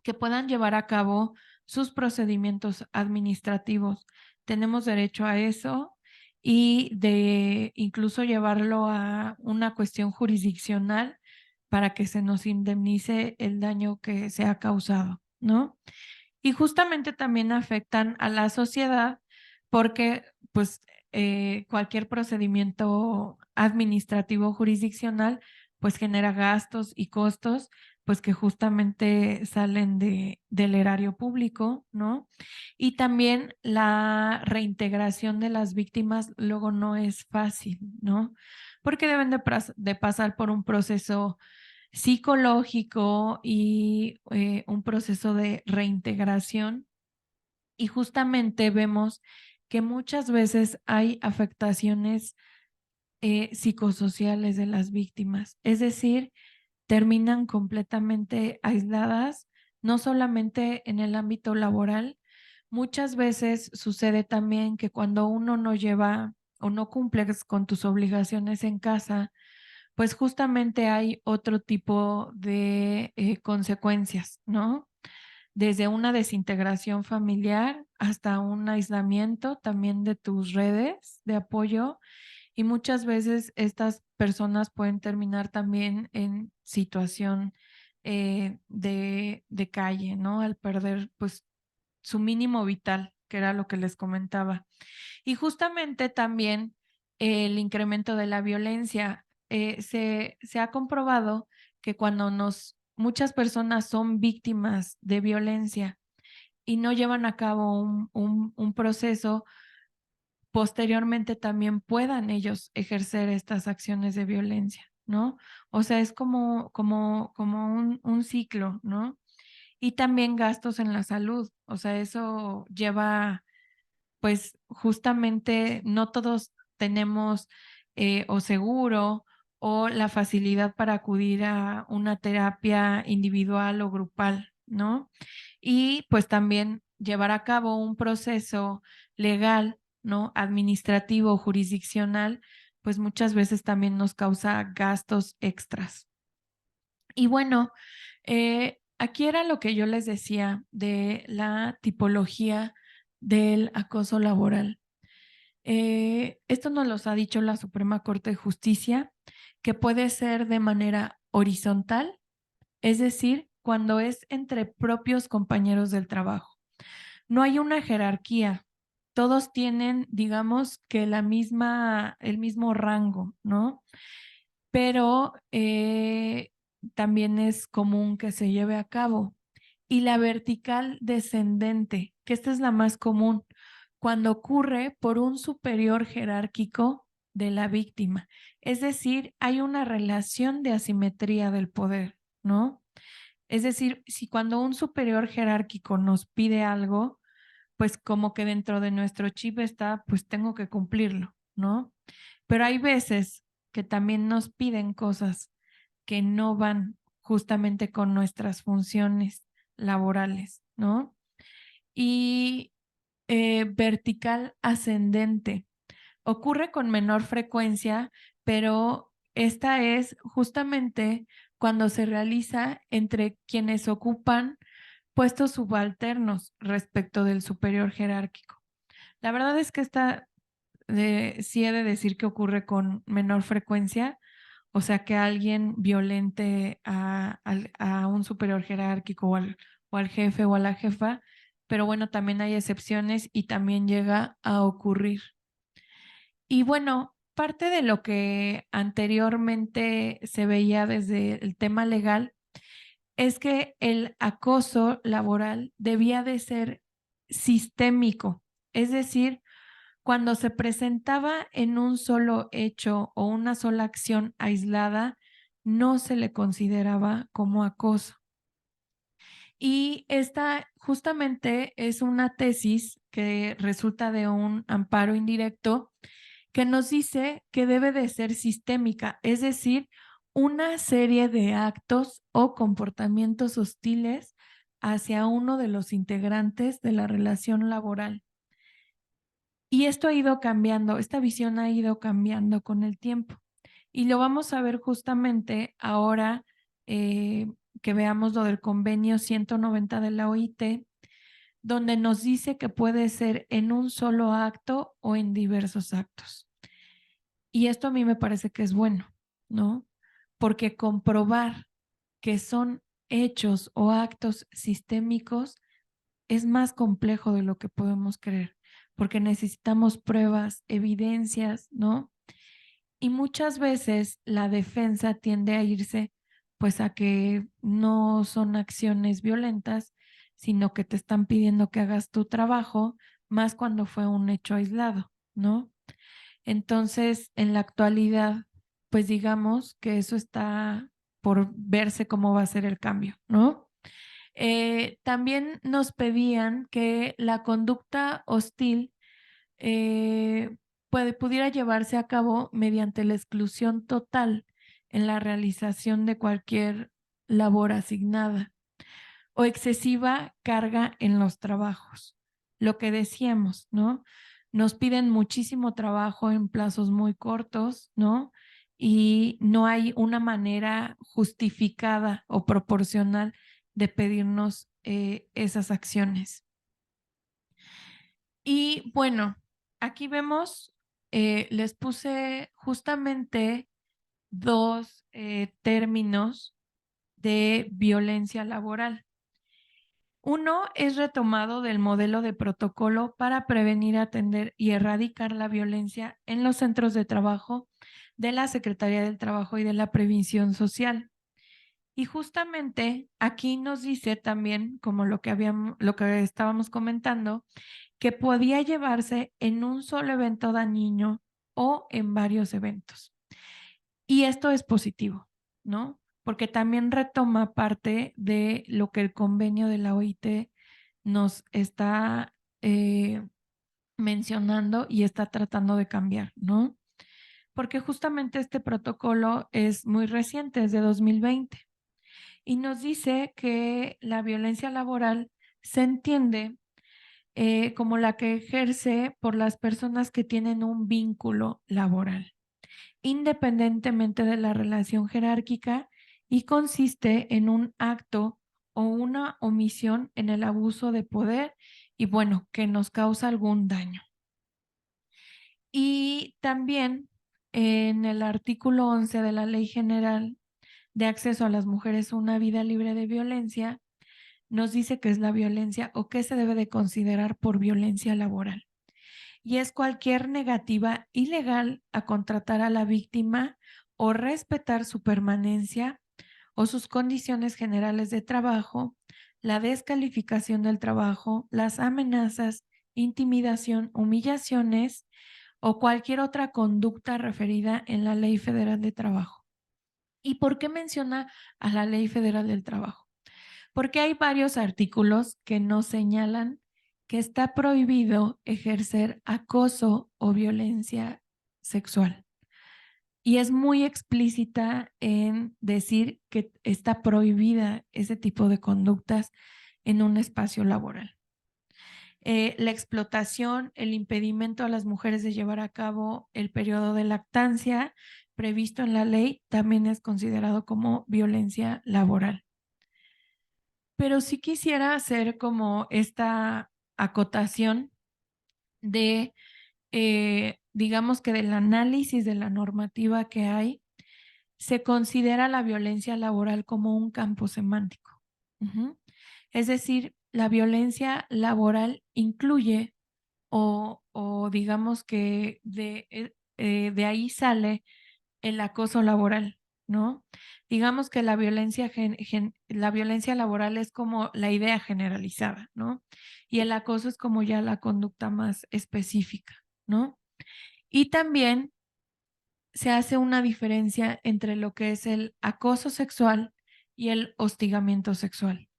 que puedan llevar a cabo sus procedimientos administrativos. Tenemos derecho a eso y de incluso llevarlo a una cuestión jurisdiccional para que se nos indemnice el daño que se ha causado, ¿no? Y justamente también afectan a la sociedad porque pues cualquier procedimiento administrativo jurisdiccional pues genera gastos y costos pues que justamente salen del erario público, ¿no? Y también la reintegración de las víctimas luego no es fácil, ¿no? Porque deben de pasar por un proceso psicológico y un proceso de reintegración. Y justamente vemos que muchas veces hay afectaciones psicosociales de las víctimas, es decir, terminan completamente aisladas, no solamente en el ámbito laboral, muchas veces sucede también que cuando uno no lleva o no cumples con tus obligaciones en casa, pues justamente hay otro tipo de consecuencias, ¿no? Desde una desintegración familiar hasta un aislamiento también de tus redes de apoyo, y muchas veces estas personas pueden terminar también en situación de calle, ¿no? Al perder pues su mínimo vital, que era lo que les comentaba. Y justamente también el incremento de la violencia. Se ha comprobado que cuando muchas personas son víctimas de violencia y no llevan a cabo un proceso, posteriormente también puedan ellos ejercer estas acciones de violencia, ¿no? O sea, es como un ciclo, ¿no? Y también gastos en la salud, o sea, eso lleva, pues justamente no todos tenemos o seguro o la facilidad para acudir a una terapia individual o grupal, ¿no? Y pues también llevar a cabo un proceso legal, ¿no? Administrativo o jurisdiccional, pues muchas veces también nos causa gastos extras. Y bueno, aquí era lo que yo les decía de la tipología del acoso laboral. Esto nos los ha dicho la Suprema Corte de Justicia, que puede ser de manera horizontal, es decir, cuando es entre propios compañeros del trabajo. No hay una jerarquía, todos tienen, digamos, que el mismo rango, ¿no? Pero también es común que se lleve a cabo. Y la vertical descendente, que esta es la más común, cuando ocurre por un superior jerárquico de la víctima. Es decir, hay una relación de asimetría del poder, ¿no? Es decir, si cuando un superior jerárquico nos pide algo, pues como que dentro de nuestro chip está, pues tengo que cumplirlo, ¿no? Pero hay veces que también nos piden cosas que no van justamente con nuestras funciones laborales, ¿no? Y vertical ascendente. Ocurre con menor frecuencia, pero esta es justamente cuando se realiza entre quienes ocupan puestos subalternos respecto del superior jerárquico. La verdad es que sí he de decir que ocurre con menor frecuencia, o sea, que alguien violente a un superior jerárquico o al jefe o a la jefa, pero bueno, también hay excepciones y también llega a ocurrir. Y bueno, parte de lo que anteriormente se veía desde el tema legal es que el acoso laboral debía de ser sistémico, es decir, cuando se presentaba en un solo hecho o una sola acción aislada, no se le consideraba como acoso. Y esta justamente es una tesis que resulta de un amparo indirecto que nos dice que debe de ser sistémica, es decir, una serie de actos o comportamientos hostiles hacia uno de los integrantes de la relación laboral. Y esto ha ido cambiando, esta visión ha ido cambiando con el tiempo. Y lo vamos a ver justamente ahora que veamos lo del convenio 190 de la OIT, donde nos dice que puede ser en un solo acto o en diversos actos. Y esto a mí me parece que es bueno, ¿no? Porque comprobar que son hechos o actos sistémicos es más complejo de lo que podemos creer, porque necesitamos pruebas, evidencias, ¿no? Y muchas veces la defensa tiende a irse pues a que no son acciones violentas, sino que te están pidiendo que hagas tu trabajo, más cuando fue un hecho aislado, ¿no? Entonces, en la actualidad, pues digamos que eso está por verse cómo va a ser el cambio, ¿no? También nos pedían que la conducta hostil pudiera llevarse a cabo mediante la exclusión total en la realización de cualquier labor asignada o excesiva carga en los trabajos. Lo que decíamos, ¿no? Nos piden muchísimo trabajo en plazos muy cortos, ¿no? Y no hay una manera justificada o proporcional de pedirnos esas acciones. Y bueno, aquí vemos, les puse justamente dos términos de violencia laboral. Uno es retomado del modelo de protocolo para prevenir, atender y erradicar la violencia en los centros de trabajo de la Secretaría del Trabajo y de la Previsión Social. Y justamente aquí nos dice también, como lo que estábamos comentando, que podía llevarse en un solo evento dañino o en varios eventos. Y esto es positivo, ¿no? Porque también retoma parte de lo que el convenio de la OIT nos está mencionando y está tratando de cambiar, ¿no? Porque justamente este protocolo es muy reciente, es de 2020, y nos dice que la violencia laboral se entiende como la que ejerce por las personas que tienen un vínculo laboral, independientemente de la relación jerárquica, y consiste en un acto o una omisión en el abuso de poder y bueno, que nos causa algún daño. Y también en el artículo 11 de la Ley General de Acceso a las Mujeres a una Vida Libre de Violencia, nos dice qué es la violencia o qué se debe de considerar por violencia laboral. Y es cualquier negativa ilegal a contratar a la víctima o respetar su permanencia o sus condiciones generales de trabajo, la descalificación del trabajo, las amenazas, intimidación, humillaciones o cualquier otra conducta referida en la Ley Federal de Trabajo. ¿Y por qué menciona a la Ley Federal del Trabajo? Porque hay varios artículos que nos señalan que está prohibido ejercer acoso o violencia sexual. Y es muy explícita en decir que está prohibida ese tipo de conductas en un espacio laboral. La explotación, el impedimento a las mujeres de llevar a cabo el periodo de lactancia previsto en la ley también es considerado como violencia laboral. Pero sí quisiera hacer como esta acotación de, digamos que del análisis de la normativa que hay, se considera la violencia laboral como un campo semántico. Es decir, la violencia laboral incluye o digamos que de ahí sale el acoso laboral, ¿no? Digamos que la violencia laboral es como la idea generalizada, ¿no? Y el acoso es como ya la conducta más específica, ¿no? Y también se hace una diferencia entre lo que es el acoso sexual y el hostigamiento sexual,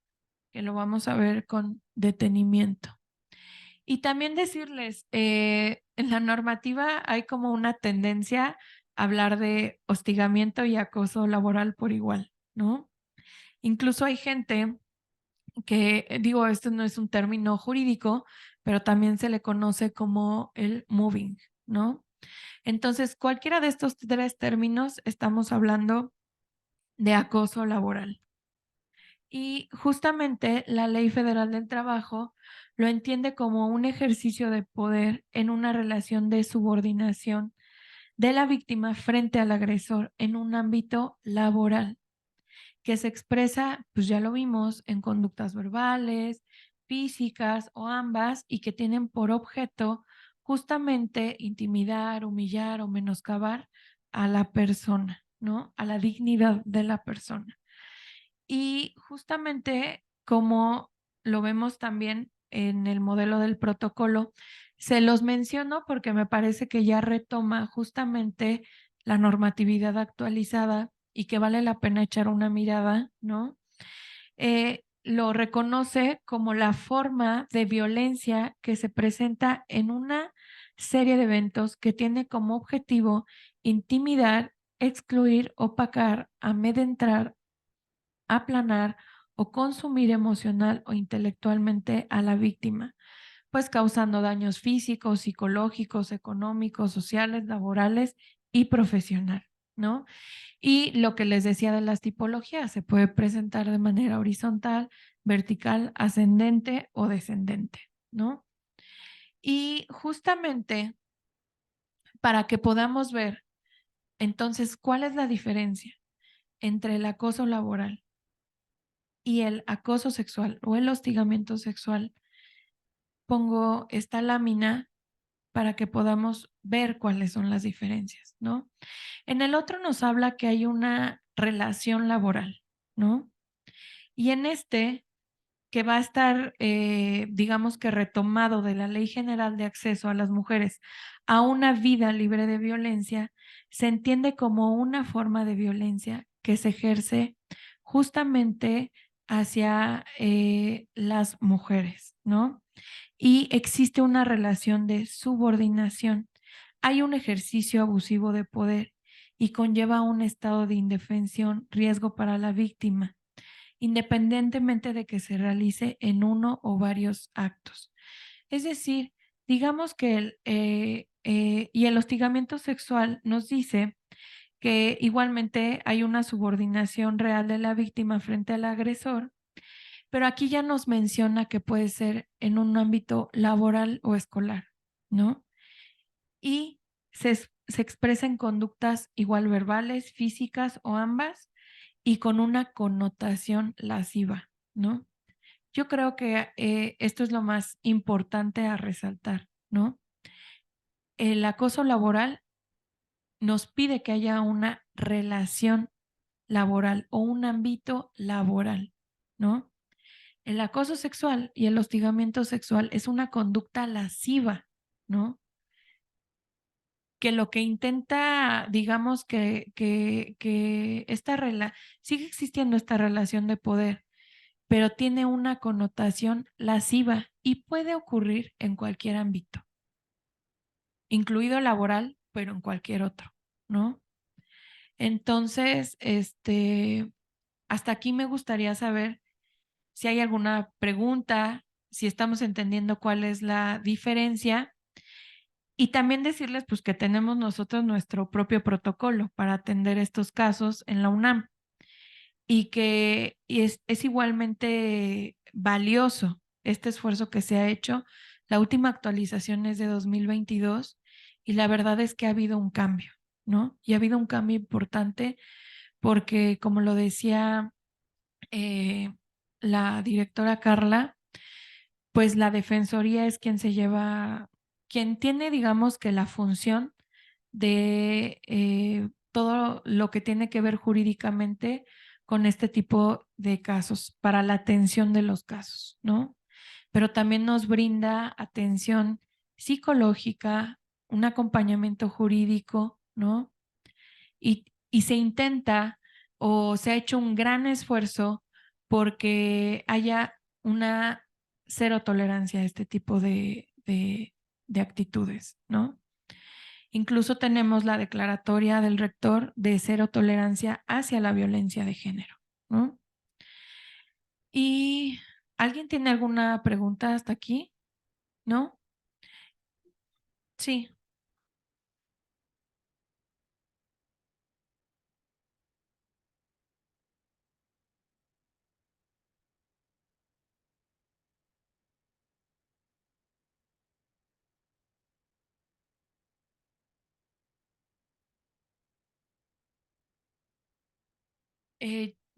que lo vamos a ver con detenimiento. Y también decirles, en la normativa hay como una tendencia a hablar de hostigamiento y acoso laboral por igual, ¿no? Incluso hay gente que, digo, esto no es un término jurídico, pero también se le conoce como el moving, ¿no? Entonces, cualquiera de estos tres términos estamos hablando de acoso laboral. Y justamente la Ley Federal del Trabajo lo entiende como un ejercicio de poder en una relación de subordinación de la víctima frente al agresor en un ámbito laboral, que se expresa, pues ya lo vimos, en conductas verbales, físicas o ambas, y que tienen por objeto justamente intimidar, humillar o menoscabar a la persona, ¿no? A la dignidad de la persona. Y justamente como lo vemos también en el modelo del protocolo, se los menciono porque me parece que ya retoma justamente la normatividad actualizada y que vale la pena echar una mirada, ¿no? Lo reconoce como la forma de violencia que se presenta en una serie de eventos que tiene como objetivo intimidar, excluir, opacar, amedrentar, aplanar o consumir emocional o intelectualmente a la víctima, pues causando daños físicos, psicológicos, económicos, sociales, laborales y profesional, ¿no? Y lo que les decía de las tipologías, se puede presentar de manera horizontal, vertical, ascendente o descendente, ¿no? Y justamente para que podamos ver entonces cuál es la diferencia entre el acoso laboral y el acoso sexual o el hostigamiento sexual, pongo esta lámina para que podamos ver cuáles son las diferencias, ¿no? En el otro nos habla que hay una relación laboral, ¿no? Y en este, que va a estar, digamos que retomado de la Ley General de Acceso a las Mujeres a una vida libre de violencia, se entiende como una forma de violencia que se ejerce justamente hacia las mujeres, ¿no? Y existe una relación de subordinación. Hay un ejercicio abusivo de poder y conlleva un estado de indefensión, riesgo para la víctima, independientemente de que se realice en uno o varios actos. Es decir, digamos que y el hostigamiento sexual nos dice que igualmente hay una subordinación real de la víctima frente al agresor, pero aquí ya nos menciona que puede ser en un ámbito laboral o escolar, ¿no? Y se expresa en conductas igual verbales, físicas o ambas, y con una connotación lasciva, ¿no? Yo creo que esto es lo más importante a resaltar, ¿no? El acoso laboral nos pide que haya una relación laboral o un ámbito laboral, ¿no? El acoso sexual y el hostigamiento sexual es una conducta lasciva, ¿no? Que lo que intenta, digamos que sigue existiendo esta relación de poder, pero tiene una connotación lasciva y puede ocurrir en cualquier ámbito, incluido laboral, pero en cualquier otro, ¿no? Entonces, hasta aquí me gustaría saber si hay alguna pregunta, si estamos entendiendo cuál es la diferencia y también decirles pues que tenemos nosotros nuestro propio protocolo para atender estos casos en la UNAM y que es igualmente valioso este esfuerzo que se ha hecho. La última actualización es de 2022 y la verdad es que ha habido un cambio, ¿no? Y ha habido un cambio importante porque, como lo decía eh, la directora Carla, pues la defensoría es quien se lleva, quien tiene, digamos que la función de todo lo que tiene que ver jurídicamente con este tipo de casos, para la atención de los casos, ¿no? Pero también nos brinda atención psicológica, un acompañamiento jurídico, ¿no? Y se intenta o se ha hecho un gran esfuerzo porque haya una cero tolerancia a este tipo de actitudes, ¿no? Incluso tenemos la declaratoria del rector de cero tolerancia hacia la violencia de género, ¿no? ¿Y alguien tiene alguna pregunta hasta aquí? ¿No? Sí.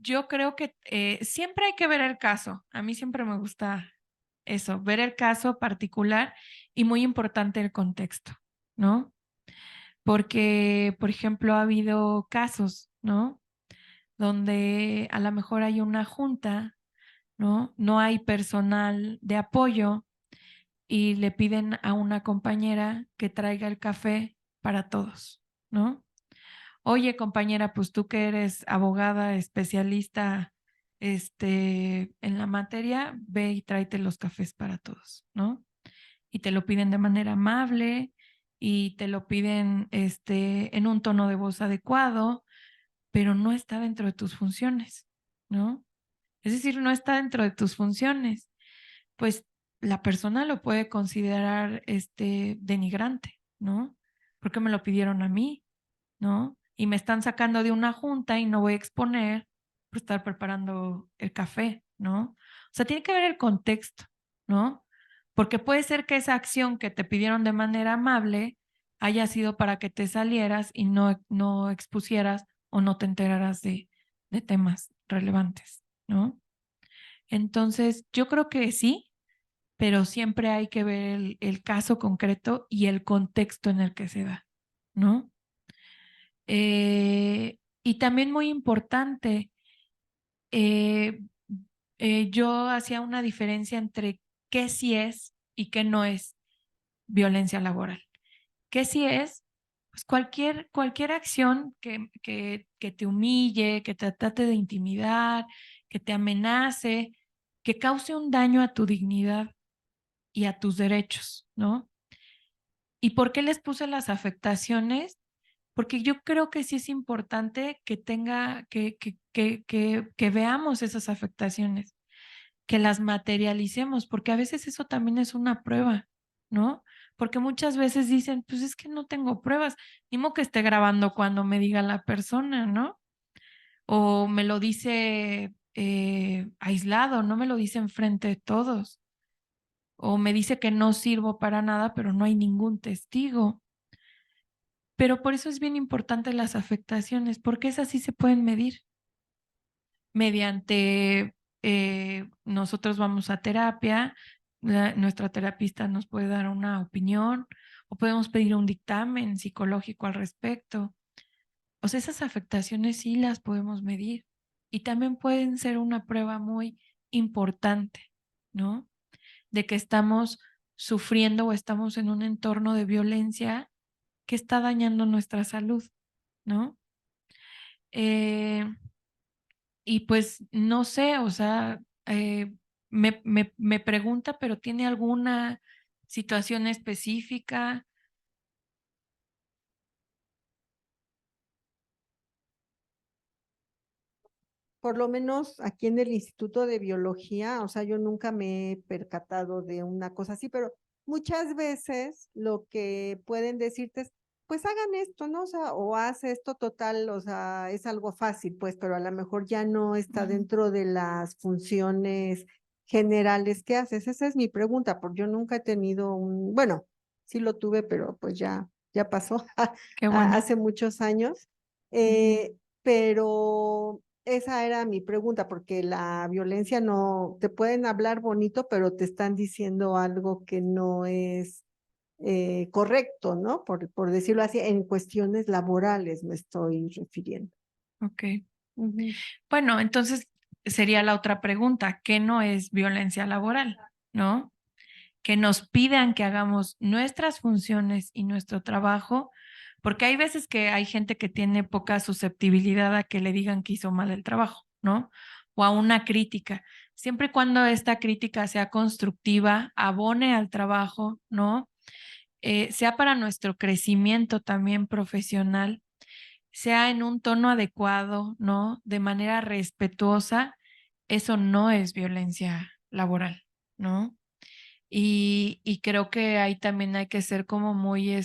Yo creo que siempre hay que ver el caso. A mí siempre me gusta eso, ver el caso particular y muy importante el contexto, ¿no? Porque, por ejemplo, ha habido casos, ¿no? Donde a lo mejor hay una junta, ¿no? No hay personal de apoyo y le piden a una compañera que traiga el café para todos, ¿no? Oye, compañera, pues tú que eres abogada especialista en la materia, ve y tráete los cafés para todos, ¿no? Y te lo piden de manera amable y te lo piden en un tono de voz adecuado, pero no está dentro de tus funciones, ¿no? Es decir, no está dentro de tus funciones. Pues la persona lo puede considerar denigrante, ¿no? Porque me lo pidieron a mí, ¿no? Y me están sacando de una junta y no voy a exponer por estar preparando el café, ¿no? O sea, tiene que ver el contexto, ¿no? Porque puede ser que esa acción que te pidieron de manera amable haya sido para que te salieras y no expusieras o no te enteraras de temas relevantes, ¿no? Entonces, yo creo que sí, pero siempre hay que ver el caso concreto y el contexto en el que se da, ¿no? Y también muy importante, eh, yo hacía una diferencia entre qué sí es y qué no es violencia laboral. ¿Qué sí es? Pues cualquier acción que te humille, que te trate de intimidar, que te amenace, que cause un daño a tu dignidad y a tus derechos, ¿no? ¿Y por qué les puse las afectaciones? Porque yo creo que sí es importante que que veamos esas afectaciones, que las materialicemos, porque a veces eso también es una prueba, ¿no? Porque muchas veces dicen, pues es que no tengo pruebas, ni modo que esté grabando cuando me diga la persona, ¿no? O me lo dice aislado, no me lo dice enfrente de todos. O me dice que no sirvo para nada, pero no hay ningún testigo. Pero por eso es bien importante las afectaciones, porque esas sí se pueden medir mediante, nosotros vamos a terapia, nuestra terapista nos puede dar una opinión o podemos pedir un dictamen psicológico al respecto. O sea, esas afectaciones sí las podemos medir y también pueden ser una prueba muy importante, ¿no? De que estamos sufriendo o estamos en un entorno de violencia que está dañando nuestra salud, ¿no? Eh, y pues no sé, o sea, me pregunta, pero ¿tiene alguna situación específica? Por lo menos aquí en el Instituto de Biología, o sea, yo nunca me he percatado de una cosa así, pero muchas veces lo que pueden decirte es, pues hagan esto, ¿no? O sea, o haz esto total, o sea, es algo fácil, pues, pero a lo mejor ya no está Ujú. dentro de las funciones generales que haces. Esa es mi pregunta, porque yo nunca he tenido bueno, sí lo tuve, pero pues ya pasó Qué bueno. hace muchos años. Ujú. Pero esa era mi pregunta, porque la violencia no, te pueden hablar bonito, pero te están diciendo algo que no es correcto, ¿no? Por decirlo así, en cuestiones laborales me estoy refiriendo. Ok. Ujú. Bueno, entonces sería la otra pregunta, ¿qué no es violencia laboral? ¿No? Que nos pidan que hagamos nuestras funciones y nuestro trabajo, porque hay veces que hay gente que tiene poca susceptibilidad a que le digan que hizo mal el trabajo, ¿no? O a una crítica. Siempre y cuando esta crítica sea constructiva, abone al trabajo, ¿no? Sea para nuestro crecimiento también profesional, sea en un tono adecuado, ¿no? De manera respetuosa, eso no es violencia laboral, ¿no? Y creo que ahí también hay que ser como muy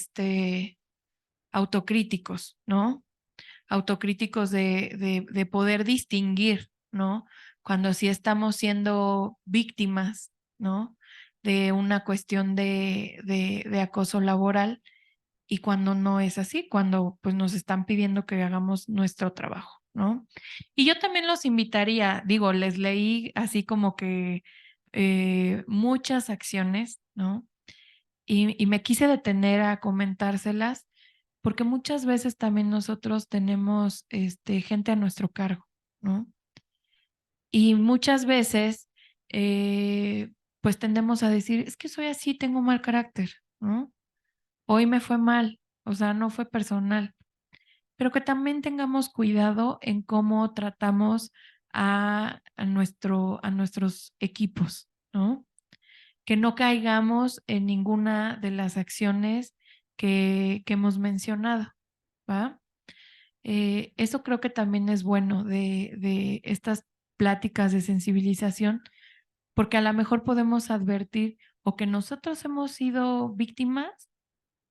autocríticos, ¿no? Autocríticos de poder distinguir, ¿no? Cuando sí estamos siendo víctimas, ¿no? De una cuestión de acoso laboral y cuando no es así, cuando pues nos están pidiendo que hagamos nuestro trabajo, ¿no? Y yo también los invitaría, digo, les leí así como que muchas acciones, ¿no? Y me quise detener a comentárselas porque muchas veces también nosotros tenemos gente a nuestro cargo, ¿no? Y muchas veces pues tendemos a decir, es que soy así, tengo mal carácter, ¿no? Hoy me fue mal, o sea, no fue personal, pero que también tengamos cuidado en cómo tratamos a nuestros equipos, ¿no? Que no caigamos en ninguna de las acciones que hemos mencionado, ¿va? Eso creo que también es bueno de estas pláticas de sensibilización, porque a lo mejor podemos advertir o que nosotros hemos sido víctimas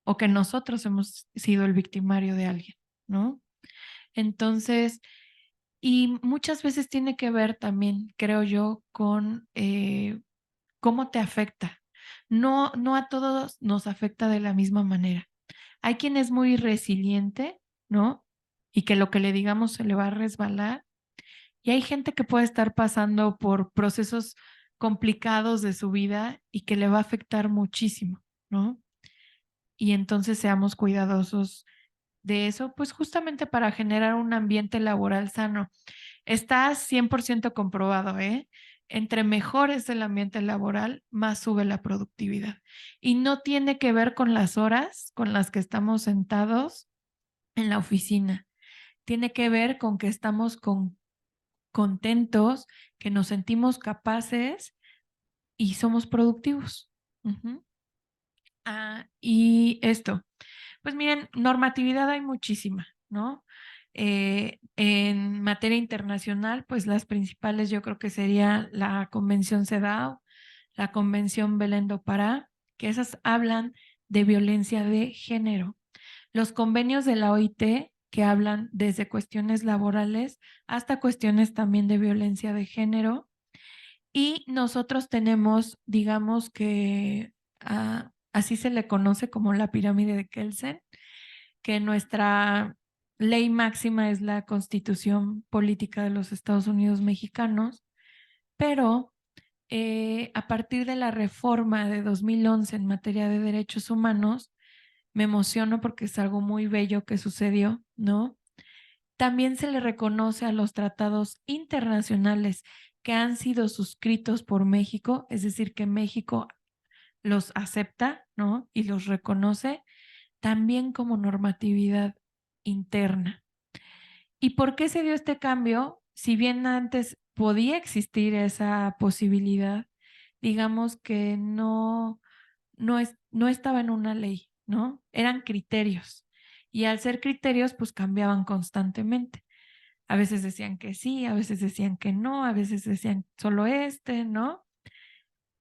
o que nosotros hemos sido el victimario de alguien, ¿no? Entonces, y muchas veces tiene que ver también, creo yo, con cómo te afecta. No a todos nos afecta de la misma manera. Hay quien es muy resiliente, ¿no? Y que lo que le digamos se le va a resbalar. Y hay gente que puede estar pasando por procesos complicados de su vida y que le va a afectar muchísimo, ¿no? Y entonces seamos cuidadosos de eso, pues justamente para generar un ambiente laboral sano. Está 100% comprobado, ¿eh? Entre mejor es el ambiente laboral, más sube la productividad. Y no tiene que ver con las horas con las que estamos sentados en la oficina. Tiene que ver con que estamos contentos, que nos sentimos capaces y somos productivos. Ujú. Y esto, pues miren, normatividad hay muchísima, ¿no? En materia internacional, pues las principales yo creo que sería la Convención CEDAW, la Convención Belén do Pará, que esas hablan de violencia de género. Los convenios de la OIT que hablan desde cuestiones laborales hasta cuestiones también de violencia de género. Y nosotros tenemos, digamos que así se le conoce como la pirámide de Kelsen, que nuestra ley máxima es la Constitución Política de los Estados Unidos Mexicanos, pero a partir de la reforma de 2011 en materia de derechos humanos, me emociono porque es algo muy bello que sucedió, ¿no? También se le reconoce a los tratados internacionales que han sido suscritos por México, es decir, que México los acepta, ¿no? Y los reconoce también como normatividad interna. ¿Y por qué se dio este cambio? Si bien antes podía existir esa posibilidad, digamos que no estaba en una ley, ¿no? Eran criterios. Y al ser criterios, pues cambiaban constantemente. A veces decían que sí, a veces decían que no, a veces decían solo este, ¿no?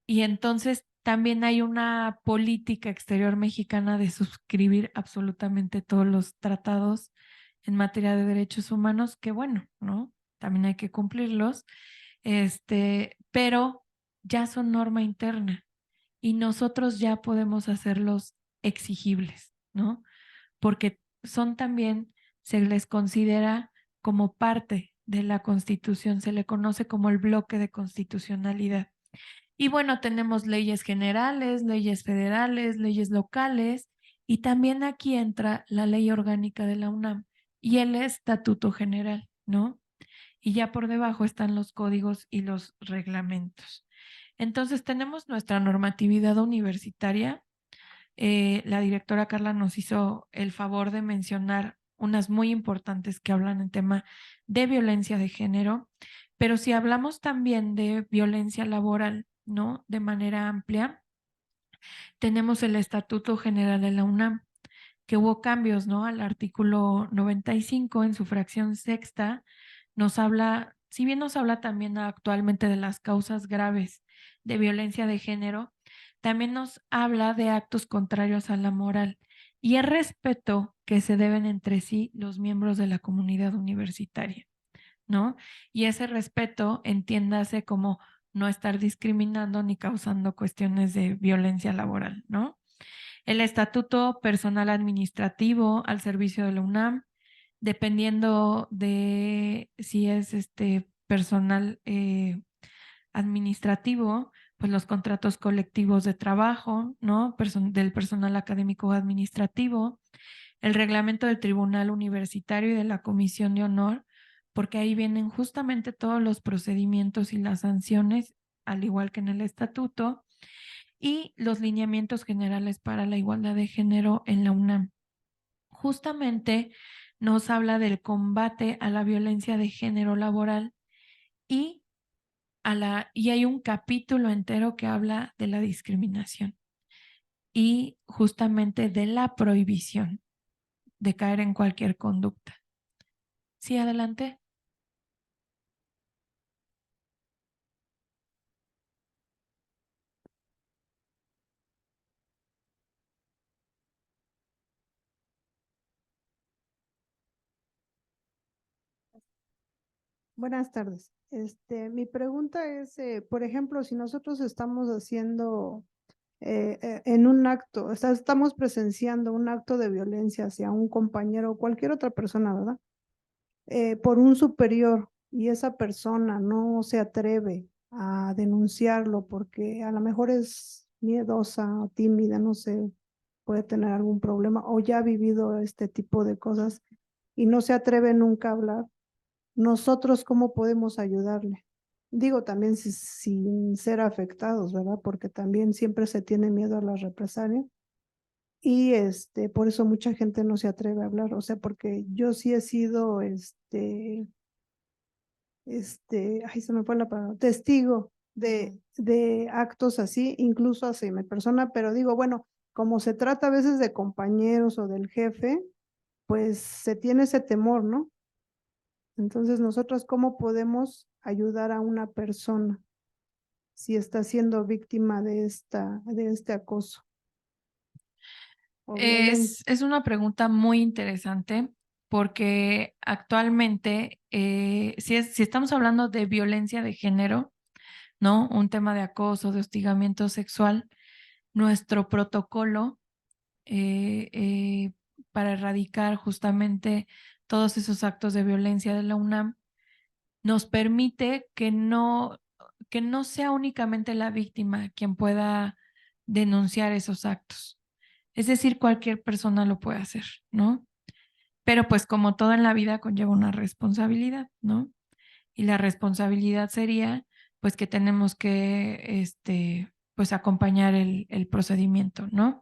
Y entonces también hay una política exterior mexicana de suscribir absolutamente todos los tratados en materia de derechos humanos, que bueno, ¿no? También hay que cumplirlos, pero ya son norma interna y nosotros ya podemos hacerlos exigibles, ¿no? Porque son también, se les considera como parte de la Constitución, se le conoce como el bloque de constitucionalidad. Y bueno, tenemos leyes generales, leyes federales, leyes locales, y también aquí entra la ley orgánica de la UNAM y el estatuto general, ¿no? Y ya por debajo están los códigos y los reglamentos. Entonces tenemos nuestra normatividad universitaria. La directora Carla nos hizo el favor de mencionar unas muy importantes que hablan en tema de violencia de género, pero si hablamos también de violencia laboral, ¿no? De manera amplia, tenemos el Estatuto General de la UNAM, que hubo cambios, ¿no? Al artículo 95 en su fracción sexta, nos habla, si bien nos habla también actualmente de las causas graves de violencia de género, también nos habla de actos contrarios a la moral y el respeto que se deben entre sí los miembros de la comunidad universitaria, ¿no? Y ese respeto, entiéndase como no estar discriminando ni causando cuestiones de violencia laboral, ¿no? El estatuto personal administrativo al servicio de la UNAM, dependiendo de si es personal administrativo, pues los contratos colectivos de trabajo, ¿no? Del personal académico administrativo, el reglamento del Tribunal Universitario y de la Comisión de Honor, porque ahí vienen justamente todos los procedimientos y las sanciones, al igual que en el estatuto, y los lineamientos generales para la igualdad de género en la UNAM. Justamente nos habla del combate a la violencia de género laboral y y hay un capítulo entero que habla de la discriminación y justamente de la prohibición de caer en cualquier conducta. Sí, adelante. Buenas tardes. Mi pregunta es, por ejemplo, si nosotros estamos haciendo en un acto, o sea, estamos presenciando un acto de violencia hacia un compañero o cualquier otra persona, ¿verdad? Por un superior y esa persona no se atreve a denunciarlo porque a lo mejor es miedosa o tímida, no sé, puede tener algún problema o ya ha vivido este tipo de cosas y no se atreve nunca a hablar, nosotros cómo podemos ayudarle. Digo también sin ser afectados, ¿verdad? Porque también siempre se tiene miedo a las represalias. Y por eso mucha gente no se atreve a hablar, o sea, porque yo sí he sido, ay, se me fue la palabra, testigo de actos así, incluso hacia mi persona, pero digo, bueno, como se trata a veces de compañeros o del jefe, pues se tiene ese temor, ¿no? Entonces, nosotros, ¿cómo podemos ayudar a una persona si está siendo víctima de este acoso o violencia? Es una pregunta muy interesante porque actualmente, si estamos hablando de violencia de género, ¿no? Un tema de acoso, de hostigamiento sexual, nuestro protocolo para erradicar justamente todos esos actos de violencia de la UNAM nos permite que no sea únicamente la víctima quien pueda denunciar esos actos. Es decir, cualquier persona lo puede hacer, ¿no? Pero pues como todo en la vida conlleva una responsabilidad, ¿no? Y la responsabilidad sería pues que tenemos que pues acompañar el procedimiento, ¿no?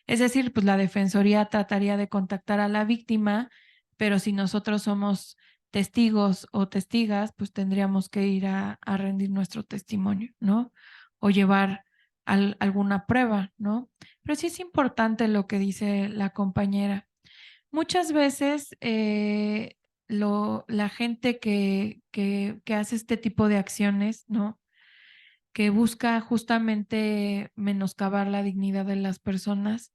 Es decir, pues la defensoría trataría de contactar a la víctima, pero si nosotros somos testigos o testigas, pues tendríamos que ir a rendir nuestro testimonio, ¿no? O llevar alguna prueba, ¿no? Pero sí es importante lo que dice la compañera. Muchas veces la gente que hace este tipo de acciones, ¿no? Que busca justamente menoscabar la dignidad de las personas,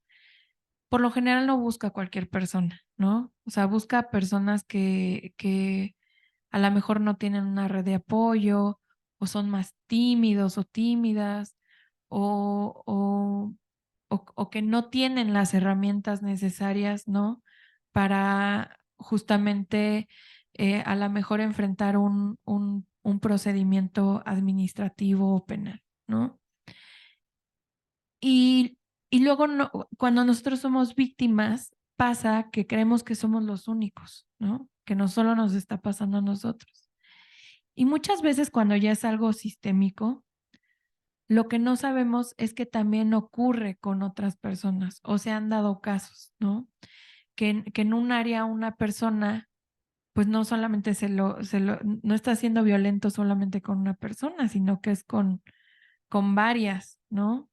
por lo general no busca a cualquier persona, ¿no? O sea, busca personas que a lo mejor no tienen una red de apoyo o son más tímidos o tímidas o, o que no tienen las herramientas necesarias, ¿no? Para justamente a lo mejor enfrentar un procedimiento administrativo o penal, ¿no? Y, y luego cuando nosotros somos víctimas, pasa que creemos que somos los únicos, ¿no? Que no solo nos está pasando a nosotros. Y muchas veces cuando ya es algo sistémico, lo que no sabemos es que también ocurre con otras personas o se han dado casos, ¿no? Que en un área una persona, pues no solamente no está siendo violento solamente con una persona, sino que es con varias, ¿no?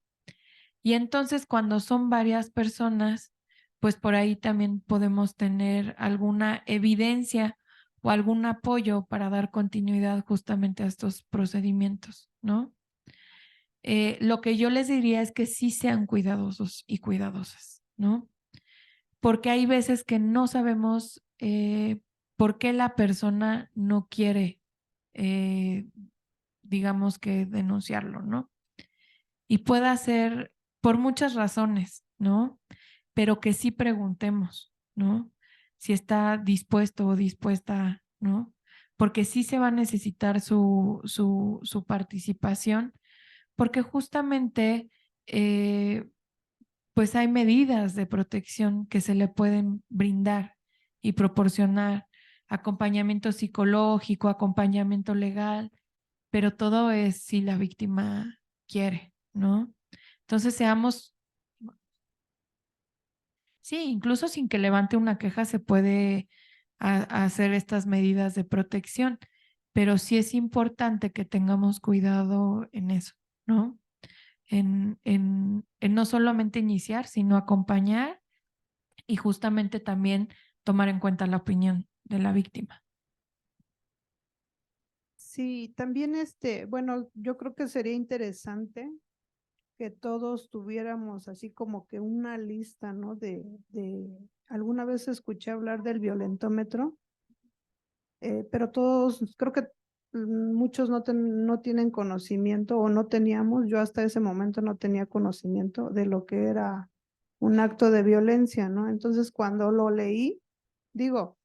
Y entonces cuando son varias personas, pues por ahí también podemos tener alguna evidencia o algún apoyo para dar continuidad justamente a estos procedimientos, ¿no? Lo que yo les diría es que sí sean cuidadosos y cuidadosas, ¿no? Porque hay veces que no sabemos por qué la persona no quiere, digamos que denunciarlo, ¿no? Y puede ser por muchas razones, ¿no? Pero que sí preguntemos, ¿no? Si está dispuesto o dispuesta, ¿no? Porque sí se va a necesitar su participación, porque justamente pues hay medidas de protección que se le pueden brindar y proporcionar, acompañamiento psicológico, acompañamiento legal, pero todo es si la víctima quiere, ¿no? Entonces seamos, sí, incluso sin que levante una queja se puede hacer estas medidas de protección, pero sí es importante que tengamos cuidado en eso, ¿no? En no solamente iniciar, sino acompañar y justamente también tomar en cuenta la opinión de la víctima. Sí, también bueno, yo creo que sería interesante que todos tuviéramos así como que una lista, ¿no? Alguna vez escuché hablar del violentómetro, pero todos, creo que muchos no tienen conocimiento o no teníamos, yo hasta ese momento no tenía conocimiento de lo que era un acto de violencia, ¿no? Entonces cuando lo leí, digo,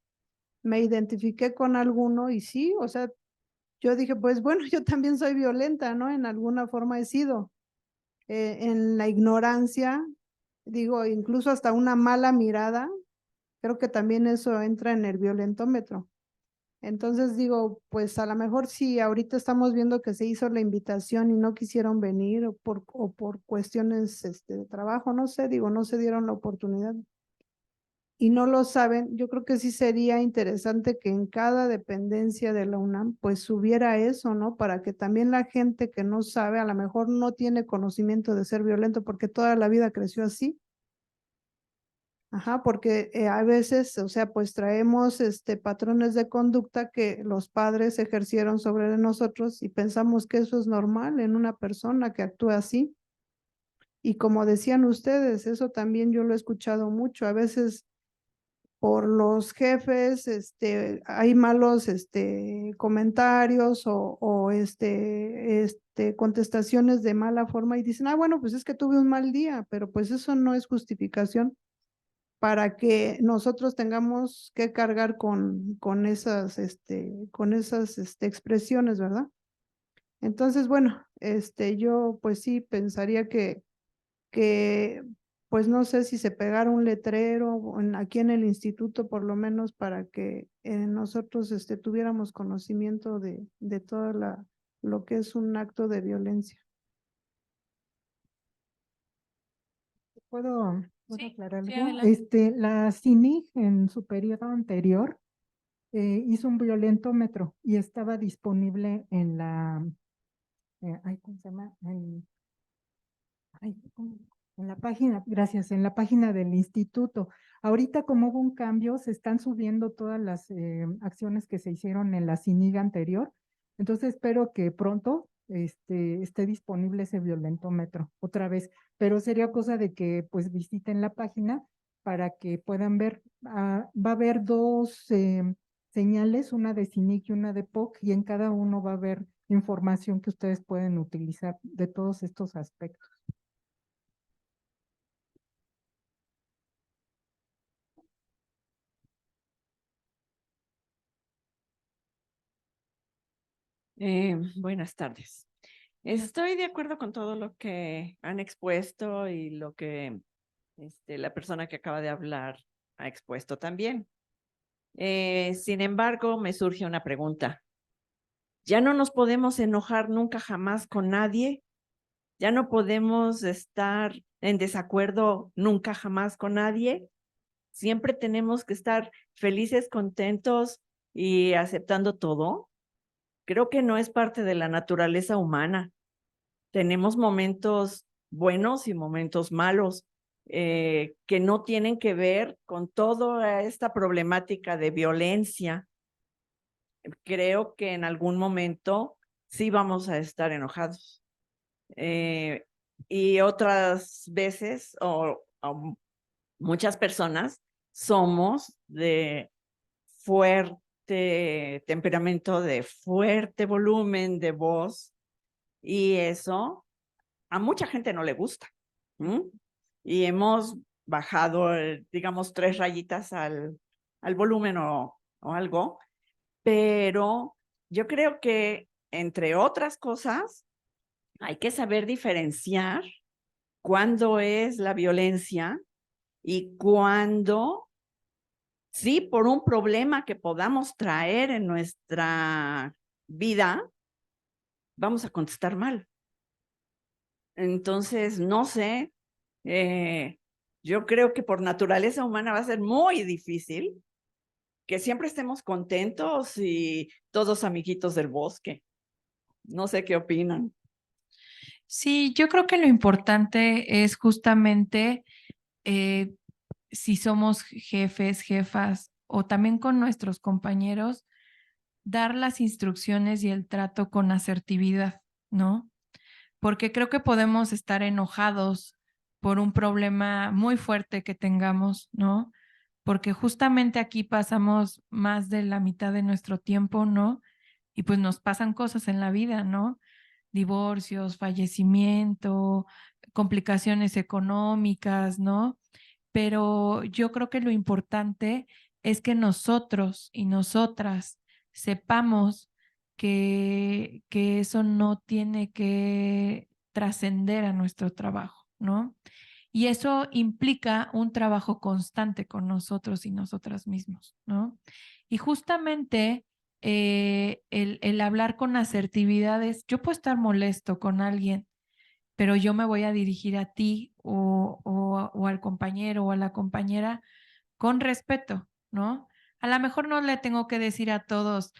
me identifiqué con alguno y sí, o sea, yo dije, pues bueno, yo también soy violenta, ¿no? En alguna forma he sido. En la ignorancia, digo, incluso hasta una mala mirada, creo que también eso entra en el violentómetro. Entonces digo, pues a lo mejor si ahorita estamos viendo que se hizo la invitación y no quisieron venir o por cuestiones de trabajo, no sé, digo, no se dieron la oportunidad y no lo saben, yo creo que sí sería interesante que en cada dependencia de la UNAM pues hubiera eso, ¿no? Para que también la gente que no sabe, a lo mejor no tiene conocimiento de ser violento porque toda la vida creció así. Ajá, porque a veces, o sea, pues traemos patrones de conducta que los padres ejercieron sobre nosotros y pensamos que eso es normal en una persona que actúa así. Y como decían ustedes, eso también yo lo he escuchado mucho. A veces por los jefes, hay malos, comentarios o contestaciones de mala forma y dicen, ah, bueno, pues es que tuve un mal día, pero pues eso no es justificación para que nosotros tengamos que cargar con esas, expresiones, ¿verdad? Entonces, bueno, yo pues sí pensaría que pues no sé si se pegara un letrero aquí en el instituto por lo menos para que nosotros tuviéramos conocimiento de todo lo que es un acto de violencia. ¿Puedo Sí, aclarar sí, algo? adelante. La CINIG en su periodo anterior hizo un violentómetro y estaba disponible en la, ay, ¿cómo se llama? Ay, en la página, gracias, en la página del instituto. Ahorita como hubo un cambio, se están subiendo todas las acciones que se hicieron en la CINIG anterior. Entonces espero que pronto esté disponible ese violentómetro otra vez, pero sería cosa de que pues visiten la página para que puedan ver. Va a haber dos señales, una de CINIG y una de POC, y en cada uno va a haber información que ustedes pueden utilizar de todos estos aspectos. Buenas tardes. Estoy de acuerdo con todo lo que han expuesto y lo que la persona que acaba de hablar ha expuesto también. Sin embargo, me surge una pregunta. ¿Ya no nos podemos enojar nunca jamás con nadie? ¿Ya no podemos estar en desacuerdo nunca jamás con nadie? ¿Siempre tenemos que estar felices, contentos y aceptando todo? Creo que no es parte de la naturaleza humana. Tenemos momentos buenos y momentos malos que no tienen que ver con toda esta problemática de violencia. Creo que en algún momento sí vamos a estar enojados. Y otras veces o muchas personas somos de fuerte temperamento, de fuerte volumen de voz, y eso a mucha gente no le gusta. Y hemos bajado, digamos, 3 rayitas al volumen o algo, pero yo creo que, entre otras cosas, hay que saber diferenciar cuándo es la violencia y cuándo, sí, por un problema que podamos traer en nuestra vida, vamos a contestar mal. Entonces, no sé, yo creo que por naturaleza humana va a ser muy difícil que siempre estemos contentos y todos amiguitos del bosque. No sé qué opinan. Sí, yo creo que lo importante es justamente si somos jefes, jefas o también con nuestros compañeros, dar las instrucciones y el trato con asertividad, ¿no? Porque creo que podemos estar enojados por un problema muy fuerte que tengamos, ¿no? Porque justamente aquí pasamos más de la mitad de nuestro tiempo, ¿no? y pues nos pasan cosas en la vida, ¿no? Divorcios, fallecimiento, complicaciones económicas, ¿no? Pero yo creo que lo importante es que nosotros y nosotras sepamos que eso no tiene que trascender a nuestro trabajo, ¿no? Y eso implica un trabajo constante con nosotros y nosotras mismos, ¿no? Y justamente el hablar con asertividad es, yo puedo estar molesto con alguien, pero yo me voy a dirigir a ti o al compañero o a la compañera con respeto, ¿no? A lo mejor no le tengo que decir a todos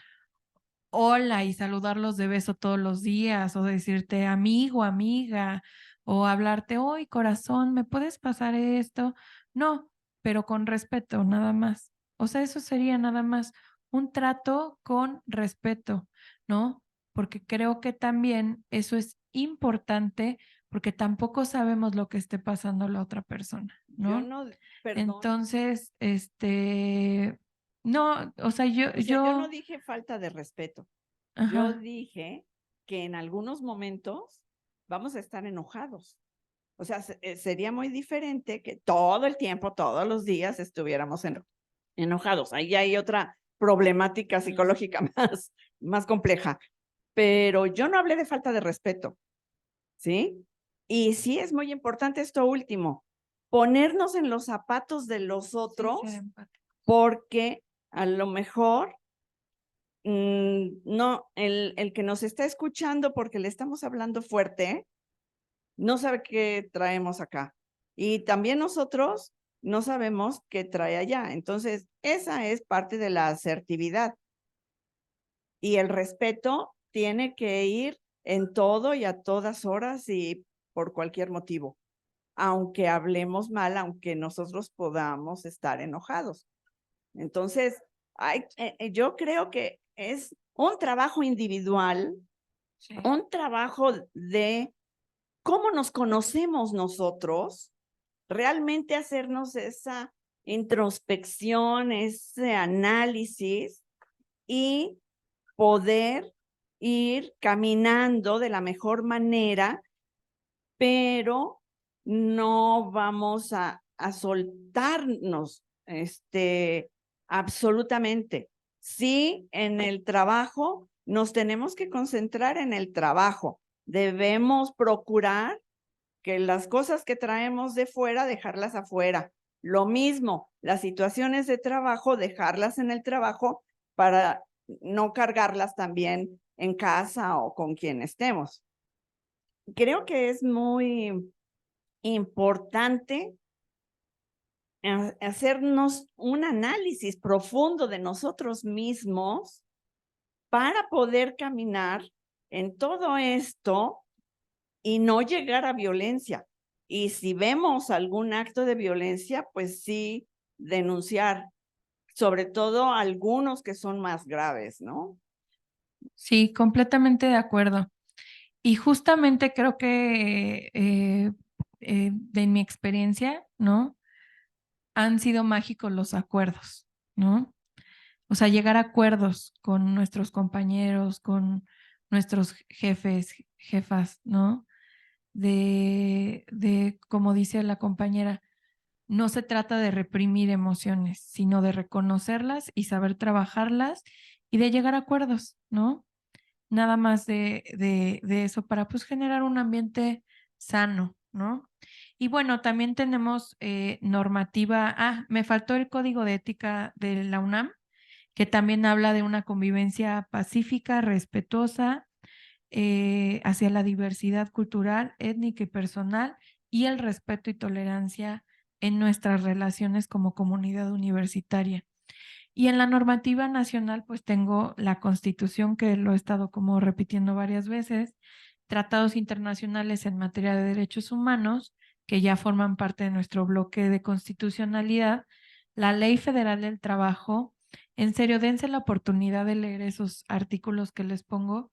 hola y saludarlos de beso todos los días o decirte amigo, amiga o hablarte, hoy corazón, ¿me puedes pasar esto? No, pero con respeto, nada más. O sea, eso sería nada más un trato con respeto, ¿no? Porque creo que también eso es importante porque tampoco sabemos lo que esté pasando la otra persona, Yo ¿no? no, perdón. Entonces, no, o sea, yo no dije falta de respeto. Yo ajá. dije que en algunos momentos vamos a estar enojados. O sea, sería muy diferente que todo el tiempo, todos los días estuviéramos enojados. Ahí hay otra problemática psicológica más compleja. Pero yo no hablé de falta de respeto, ¿sí? Y sí es muy importante esto último, ponernos en los zapatos de los otros, ser empático. porque a lo mejor no, el que nos está escuchando porque le estamos hablando fuerte, no sabe qué traemos acá. Y también nosotros no sabemos qué trae allá. Entonces, esa es parte de la asertividad. Y el respeto tiene que ir en todo y a todas horas y por cualquier motivo, aunque hablemos mal, aunque nosotros podamos estar enojados. Entonces, yo creo que es un trabajo individual, Sí. un trabajo de cómo nos conocemos nosotros, realmente hacernos esa introspección, ese análisis y poder ir caminando de la mejor manera, pero no vamos a soltarnos absolutamente. Sí, en el trabajo nos tenemos que concentrar en el trabajo. Debemos procurar que las cosas que traemos de fuera, dejarlas afuera. Lo mismo, las situaciones de trabajo, dejarlas en el trabajo para no cargarlas también en casa o con quien estemos. Creo que es muy importante hacernos un análisis profundo de nosotros mismos para poder caminar en todo esto y no llegar a violencia. Y si vemos algún acto de violencia, pues sí, denunciar, sobre todo algunos que son más graves, ¿no? Sí, completamente de acuerdo. Y justamente creo que de mi experiencia, ¿no? Han sido mágicos los acuerdos, ¿no? O sea, llegar a acuerdos con nuestros compañeros, con nuestros jefes, jefas, ¿no? Como dice la compañera, no se trata de reprimir emociones, sino de reconocerlas y saber trabajarlas y de llegar a acuerdos, ¿no? Nada más de eso para pues generar un ambiente sano, ¿no? Y bueno, también tenemos normativa, me faltó el código de ética de la UNAM, que también habla de una convivencia pacífica, respetuosa, hacia la diversidad cultural, étnica y personal y el respeto y tolerancia en nuestras relaciones como comunidad universitaria. Y en la normativa nacional, pues tengo la Constitución, que lo he estado como repitiendo varias veces, tratados internacionales en materia de derechos humanos, que ya forman parte de nuestro bloque de constitucionalidad, la Ley Federal del Trabajo. En serio, dense la oportunidad de leer esos artículos que les pongo,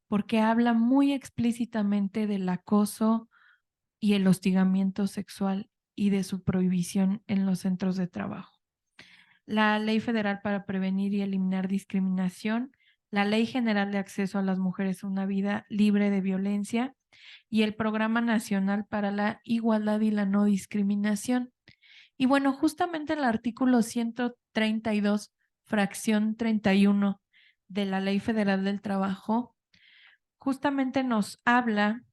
porque habla muy explícitamente del acoso y el hostigamiento sexual y de su prohibición en los centros de trabajo. La Ley Federal para Prevenir y Eliminar Discriminación, la Ley General de Acceso a las Mujeres a una Vida Libre de Violencia y el Programa Nacional para la Igualdad y la No Discriminación. Y bueno, justamente el artículo 132, fracción 31 de la Ley Federal del Trabajo, justamente nos habla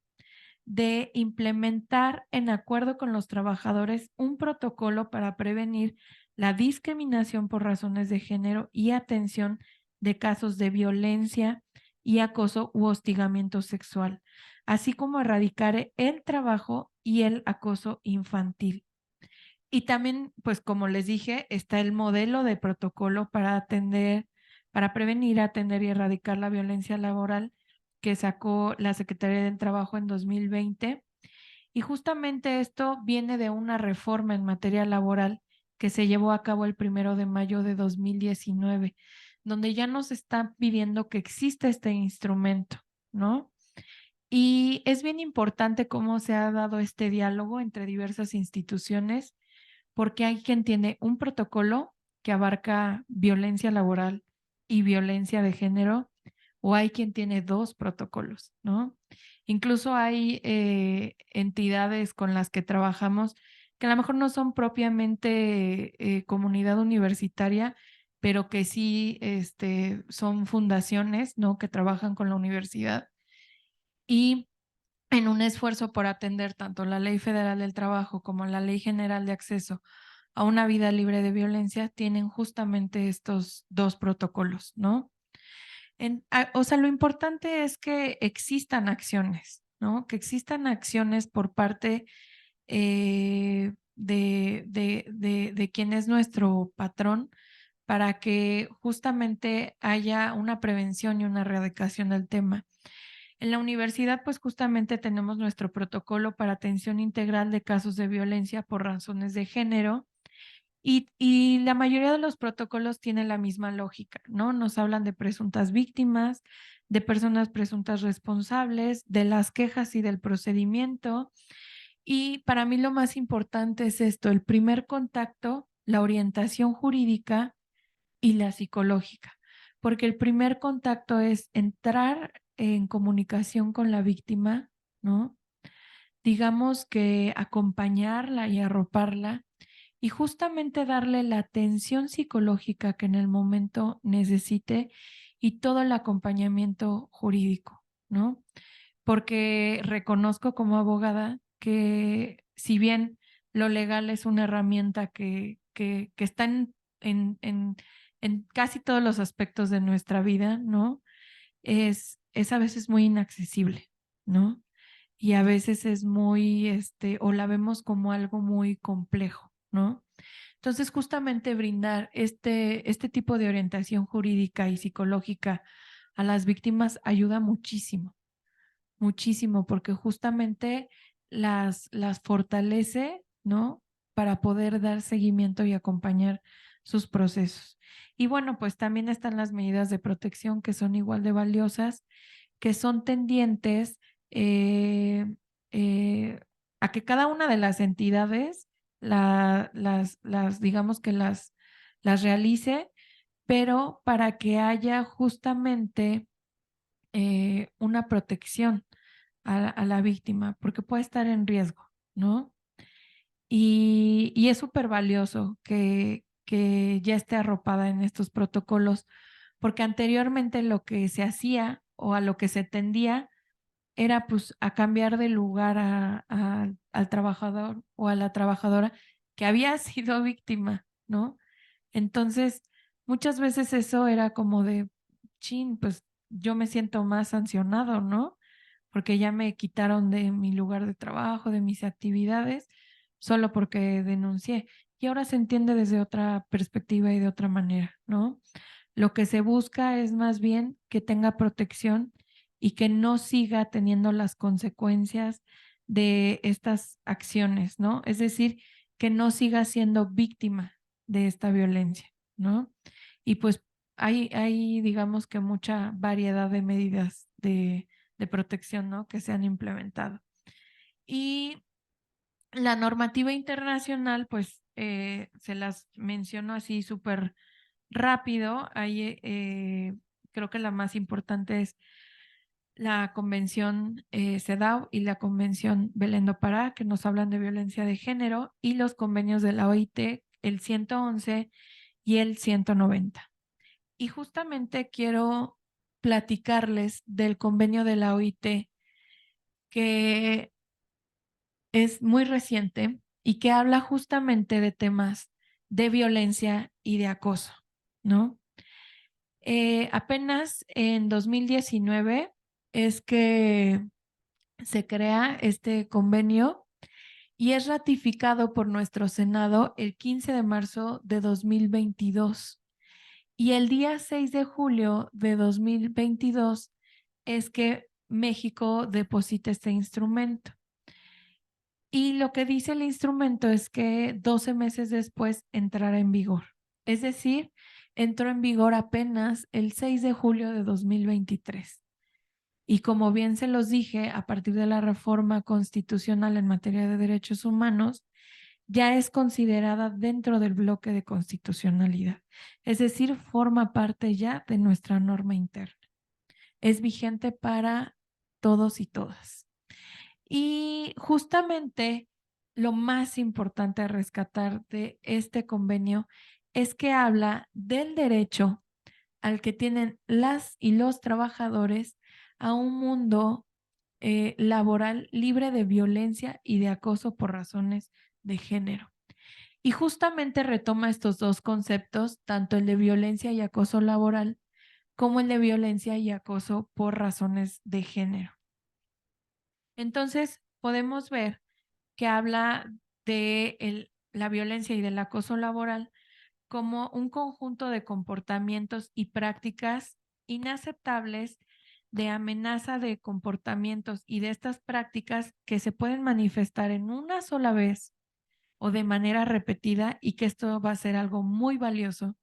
de implementar en acuerdo con los trabajadores un protocolo para prevenir la discriminación por razones de género y atención de casos de violencia y acoso u hostigamiento sexual, así como erradicar el trabajo y el acoso infantil. Y también, pues como les dije, está el modelo de protocolo para atender, para prevenir, atender y erradicar la violencia laboral que sacó la Secretaría del Trabajo en 2020. Y justamente esto viene de una reforma en materia laboral que se llevó a cabo el 1 de mayo de 2019, donde ya nos está pidiendo que exista este instrumento, ¿no? Y es bien importante cómo se ha dado este diálogo entre diversas instituciones, porque hay quien tiene un protocolo que abarca violencia laboral y violencia de género, o hay quien tiene dos protocolos, ¿no? Incluso hay entidades con las que trabajamos que a lo mejor no son propiamente comunidad universitaria, pero que sí son fundaciones, ¿no? Que trabajan con la universidad y en un esfuerzo por atender tanto la Ley Federal del Trabajo como la Ley General de Acceso a una vida libre de violencia, tienen justamente estos dos protocolos, ¿no? O sea, lo importante es que existan acciones, ¿no? Que existan acciones por parte de quien es nuestro patrón para que justamente haya una prevención y una erradicación del tema. En la universidad, pues justamente tenemos nuestro protocolo para atención integral de casos de violencia por razones de género y la mayoría de los protocolos tienen la misma lógica, ¿no? Nos hablan de presuntas víctimas, de personas presuntas responsables, de las quejas y del procedimiento. Y para mí lo más importante es esto, el primer contacto, la orientación jurídica y la psicológica, porque el primer contacto es entrar en comunicación con la víctima, ¿no? Digamos que acompañarla y arroparla y justamente darle la atención psicológica que en el momento necesite y todo el acompañamiento jurídico, ¿no? Porque reconozco como abogada que si bien lo legal es una herramienta que está en casi todos los aspectos de nuestra vida, ¿no? Es a veces muy inaccesible, ¿no? Y a veces es muy, o la vemos como algo muy complejo, ¿no? Entonces, justamente brindar este tipo de orientación jurídica y psicológica a las víctimas ayuda muchísimo, muchísimo, porque justamente las fortalece, ¿no? Para poder dar seguimiento y acompañar sus procesos. Y bueno, pues también están las medidas de protección que son igual de valiosas, que son tendientes eh, eh, a que cada una de las entidades digamos que las realice, pero para que haya justamente una protección a la víctima, porque puede estar en riesgo, ¿no? Y es súper valioso que ya esté arropada en estos protocolos, porque anteriormente lo que se hacía o a lo que se tendía era pues a cambiar de lugar al trabajador o a la trabajadora que había sido víctima, ¿no? Entonces, muchas veces eso era como de, chin, pues yo me siento más sancionado, ¿no? Porque ya me quitaron de mi lugar de trabajo, de mis actividades, solo porque denuncié. Y ahora se entiende desde otra perspectiva y de otra manera, ¿no? Lo que se busca es más bien que tenga protección y que no siga teniendo las consecuencias de estas acciones, ¿no? Es decir, que no siga siendo víctima de esta violencia, ¿no? Y pues hay digamos que mucha variedad de medidas de protección, ¿no? Que se han implementado. Y la normativa internacional, pues se las menciono así súper rápido. Hay creo que la más importante es la Convención CEDAW y la Convención Belén do Pará, que nos hablan de violencia de género, y los convenios de la OIT, el 111 y el 190. Y justamente quiero platicarles del convenio de la OIT, que es muy reciente y que habla justamente de temas de violencia y de acoso, ¿no? Apenas en 2019 es que se crea este convenio y es ratificado por nuestro Senado el 15 de marzo de 2022. Y el día 6 de julio de 2022 es que México deposita este instrumento. Y lo que dice el instrumento es que 12 meses después entrará en vigor. Es decir, entró en vigor apenas el 6 de julio de 2023. Y como bien se los dije, a partir de la reforma constitucional en materia de derechos humanos, ya es considerada dentro del bloque de constitucionalidad. Es decir, forma parte ya de nuestra norma interna. Es vigente para todos y todas. Y justamente lo más importante a rescatar de este convenio es que habla del derecho al que tienen las y los trabajadores a un mundo laboral libre de violencia y de acoso por razones de género. Y justamente retoma estos dos conceptos, tanto el de violencia y acoso laboral como el de violencia y acoso por razones de género. Entonces, podemos ver que habla de la violencia y del acoso laboral como un conjunto de comportamientos y prácticas inaceptables de amenaza de comportamientos y de estas prácticas que se pueden manifestar en una sola vez o de manera repetida, y que esto va a ser algo muy valioso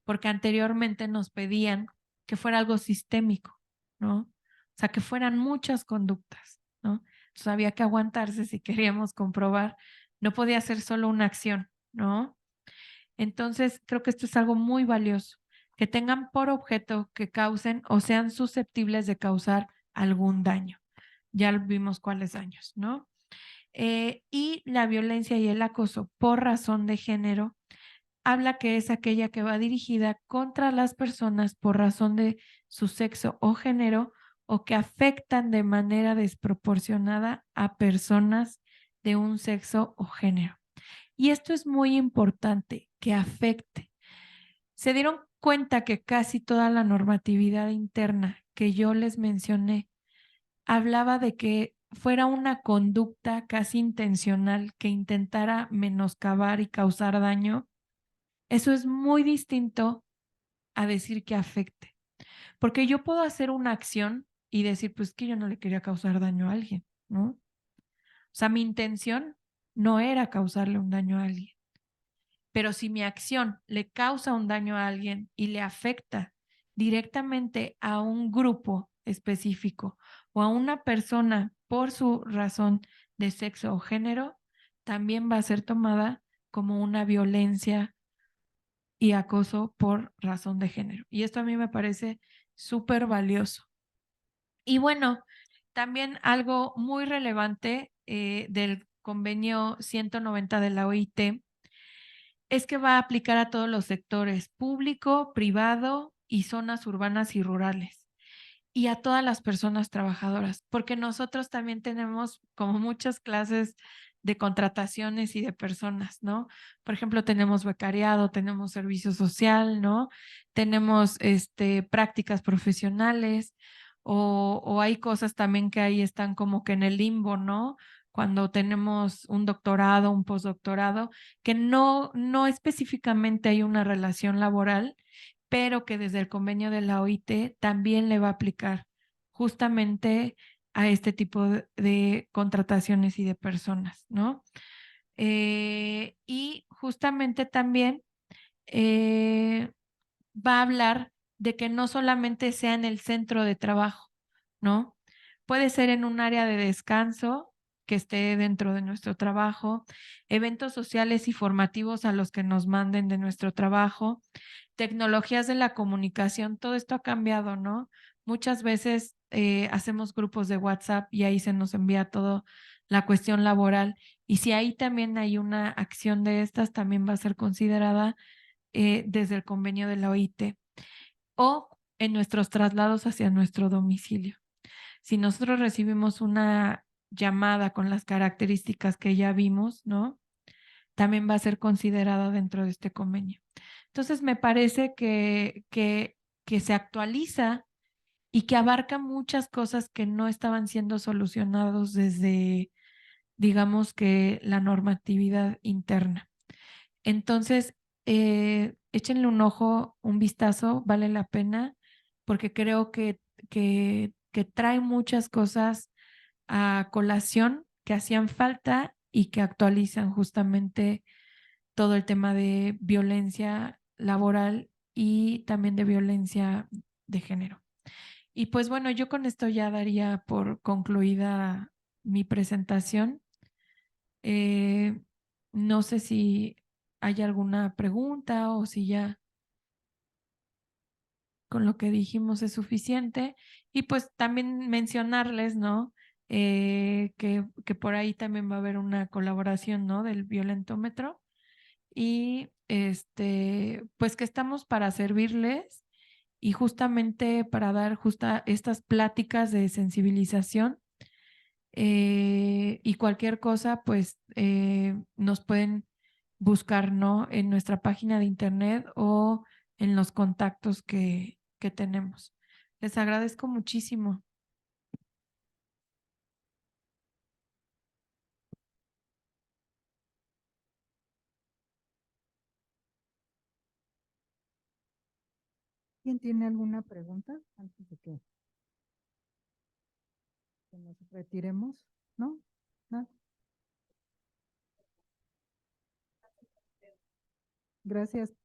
porque anteriormente nos pedían que fuera algo sistémico, ¿no? O sea, que fueran muchas conductas, ¿no? Entonces había que aguantarse si queríamos comprobar, no podía ser solo una acción, ¿no? Entonces, creo que esto es algo muy valioso, que tengan por objeto que causen o sean susceptibles de causar algún daño. Ya vimos cuáles daños, ¿no? Y la violencia y el acoso por razón de género habla que es aquella que va dirigida contra las personas por razón de su sexo o género o que afectan de manera desproporcionada a personas de un sexo o género. Y esto es muy importante, que afecte. Se dieron cuenta que casi toda la normatividad interna que yo les mencioné hablaba de que fuera una conducta casi intencional que intentara menoscabar y causar daño. Eso es muy distinto a decir que afecte, porque yo puedo hacer una acción y decir, pues que yo no le quería causar daño a alguien, ¿no? O sea, mi intención no era causarle un daño a alguien. Pero si mi acción le causa un daño a alguien y le afecta directamente a un grupo específico o a una persona por su razón de sexo o género, también va a ser tomada como una violencia y acoso por razón de género. Y esto a mí me parece súper valioso. Y bueno, también algo muy relevante del convenio 190 de la OIT es que va a aplicar a todos los sectores, público, privado y zonas urbanas y rurales, y a todas las personas trabajadoras, porque nosotros también tenemos como muchas clases de contrataciones y de personas, ¿no? Por ejemplo, tenemos becariado, tenemos servicio social, ¿no? Tenemos prácticas profesionales o hay cosas también que ahí están como que en el limbo, ¿no? Cuando tenemos un doctorado, un postdoctorado, que no específicamente hay una relación laboral, pero que desde el convenio de la OIT también le va a aplicar justamente a este tipo de contrataciones y de personas, ¿no? Y justamente también va a hablar de que no solamente sea en el centro de trabajo, ¿no? Puede ser en un área de descanso, que esté dentro de nuestro trabajo, eventos sociales y formativos a los que nos manden de nuestro trabajo, tecnologías de la comunicación, todo esto ha cambiado, ¿no? Muchas veces hacemos grupos de WhatsApp y ahí se nos envía todo la cuestión laboral. Y si ahí también hay una acción de estas, también va a ser considerada desde el convenio de la OIT o en nuestros traslados hacia nuestro domicilio. Si nosotros recibimos una llamada con las características que ya vimos, ¿no? También va a ser considerada dentro de este convenio. Entonces, me parece que se actualiza y que abarca muchas cosas que no estaban siendo solucionados desde, digamos que, la normatividad interna. Entonces, échenle un ojo, un vistazo, vale la pena, porque creo que trae muchas cosas a colación que hacían falta y que actualizan justamente todo el tema de violencia laboral y también de violencia de género. Y pues bueno, yo con esto ya daría por concluida mi presentación. No sé si hay alguna pregunta o si ya con lo que dijimos es suficiente. Y pues también mencionarles, ¿no? Que por ahí también va a haber una colaboración, ¿no? Del violentómetro. Y pues que estamos para servirles y justamente para dar estas pláticas de sensibilización y cualquier cosa, pues nos pueden buscar, ¿no? En nuestra página de internet o en los contactos que tenemos. Les agradezco muchísimo. ¿Quién tiene alguna pregunta antes de que nos retiremos? ¿No? ¿No? Gracias.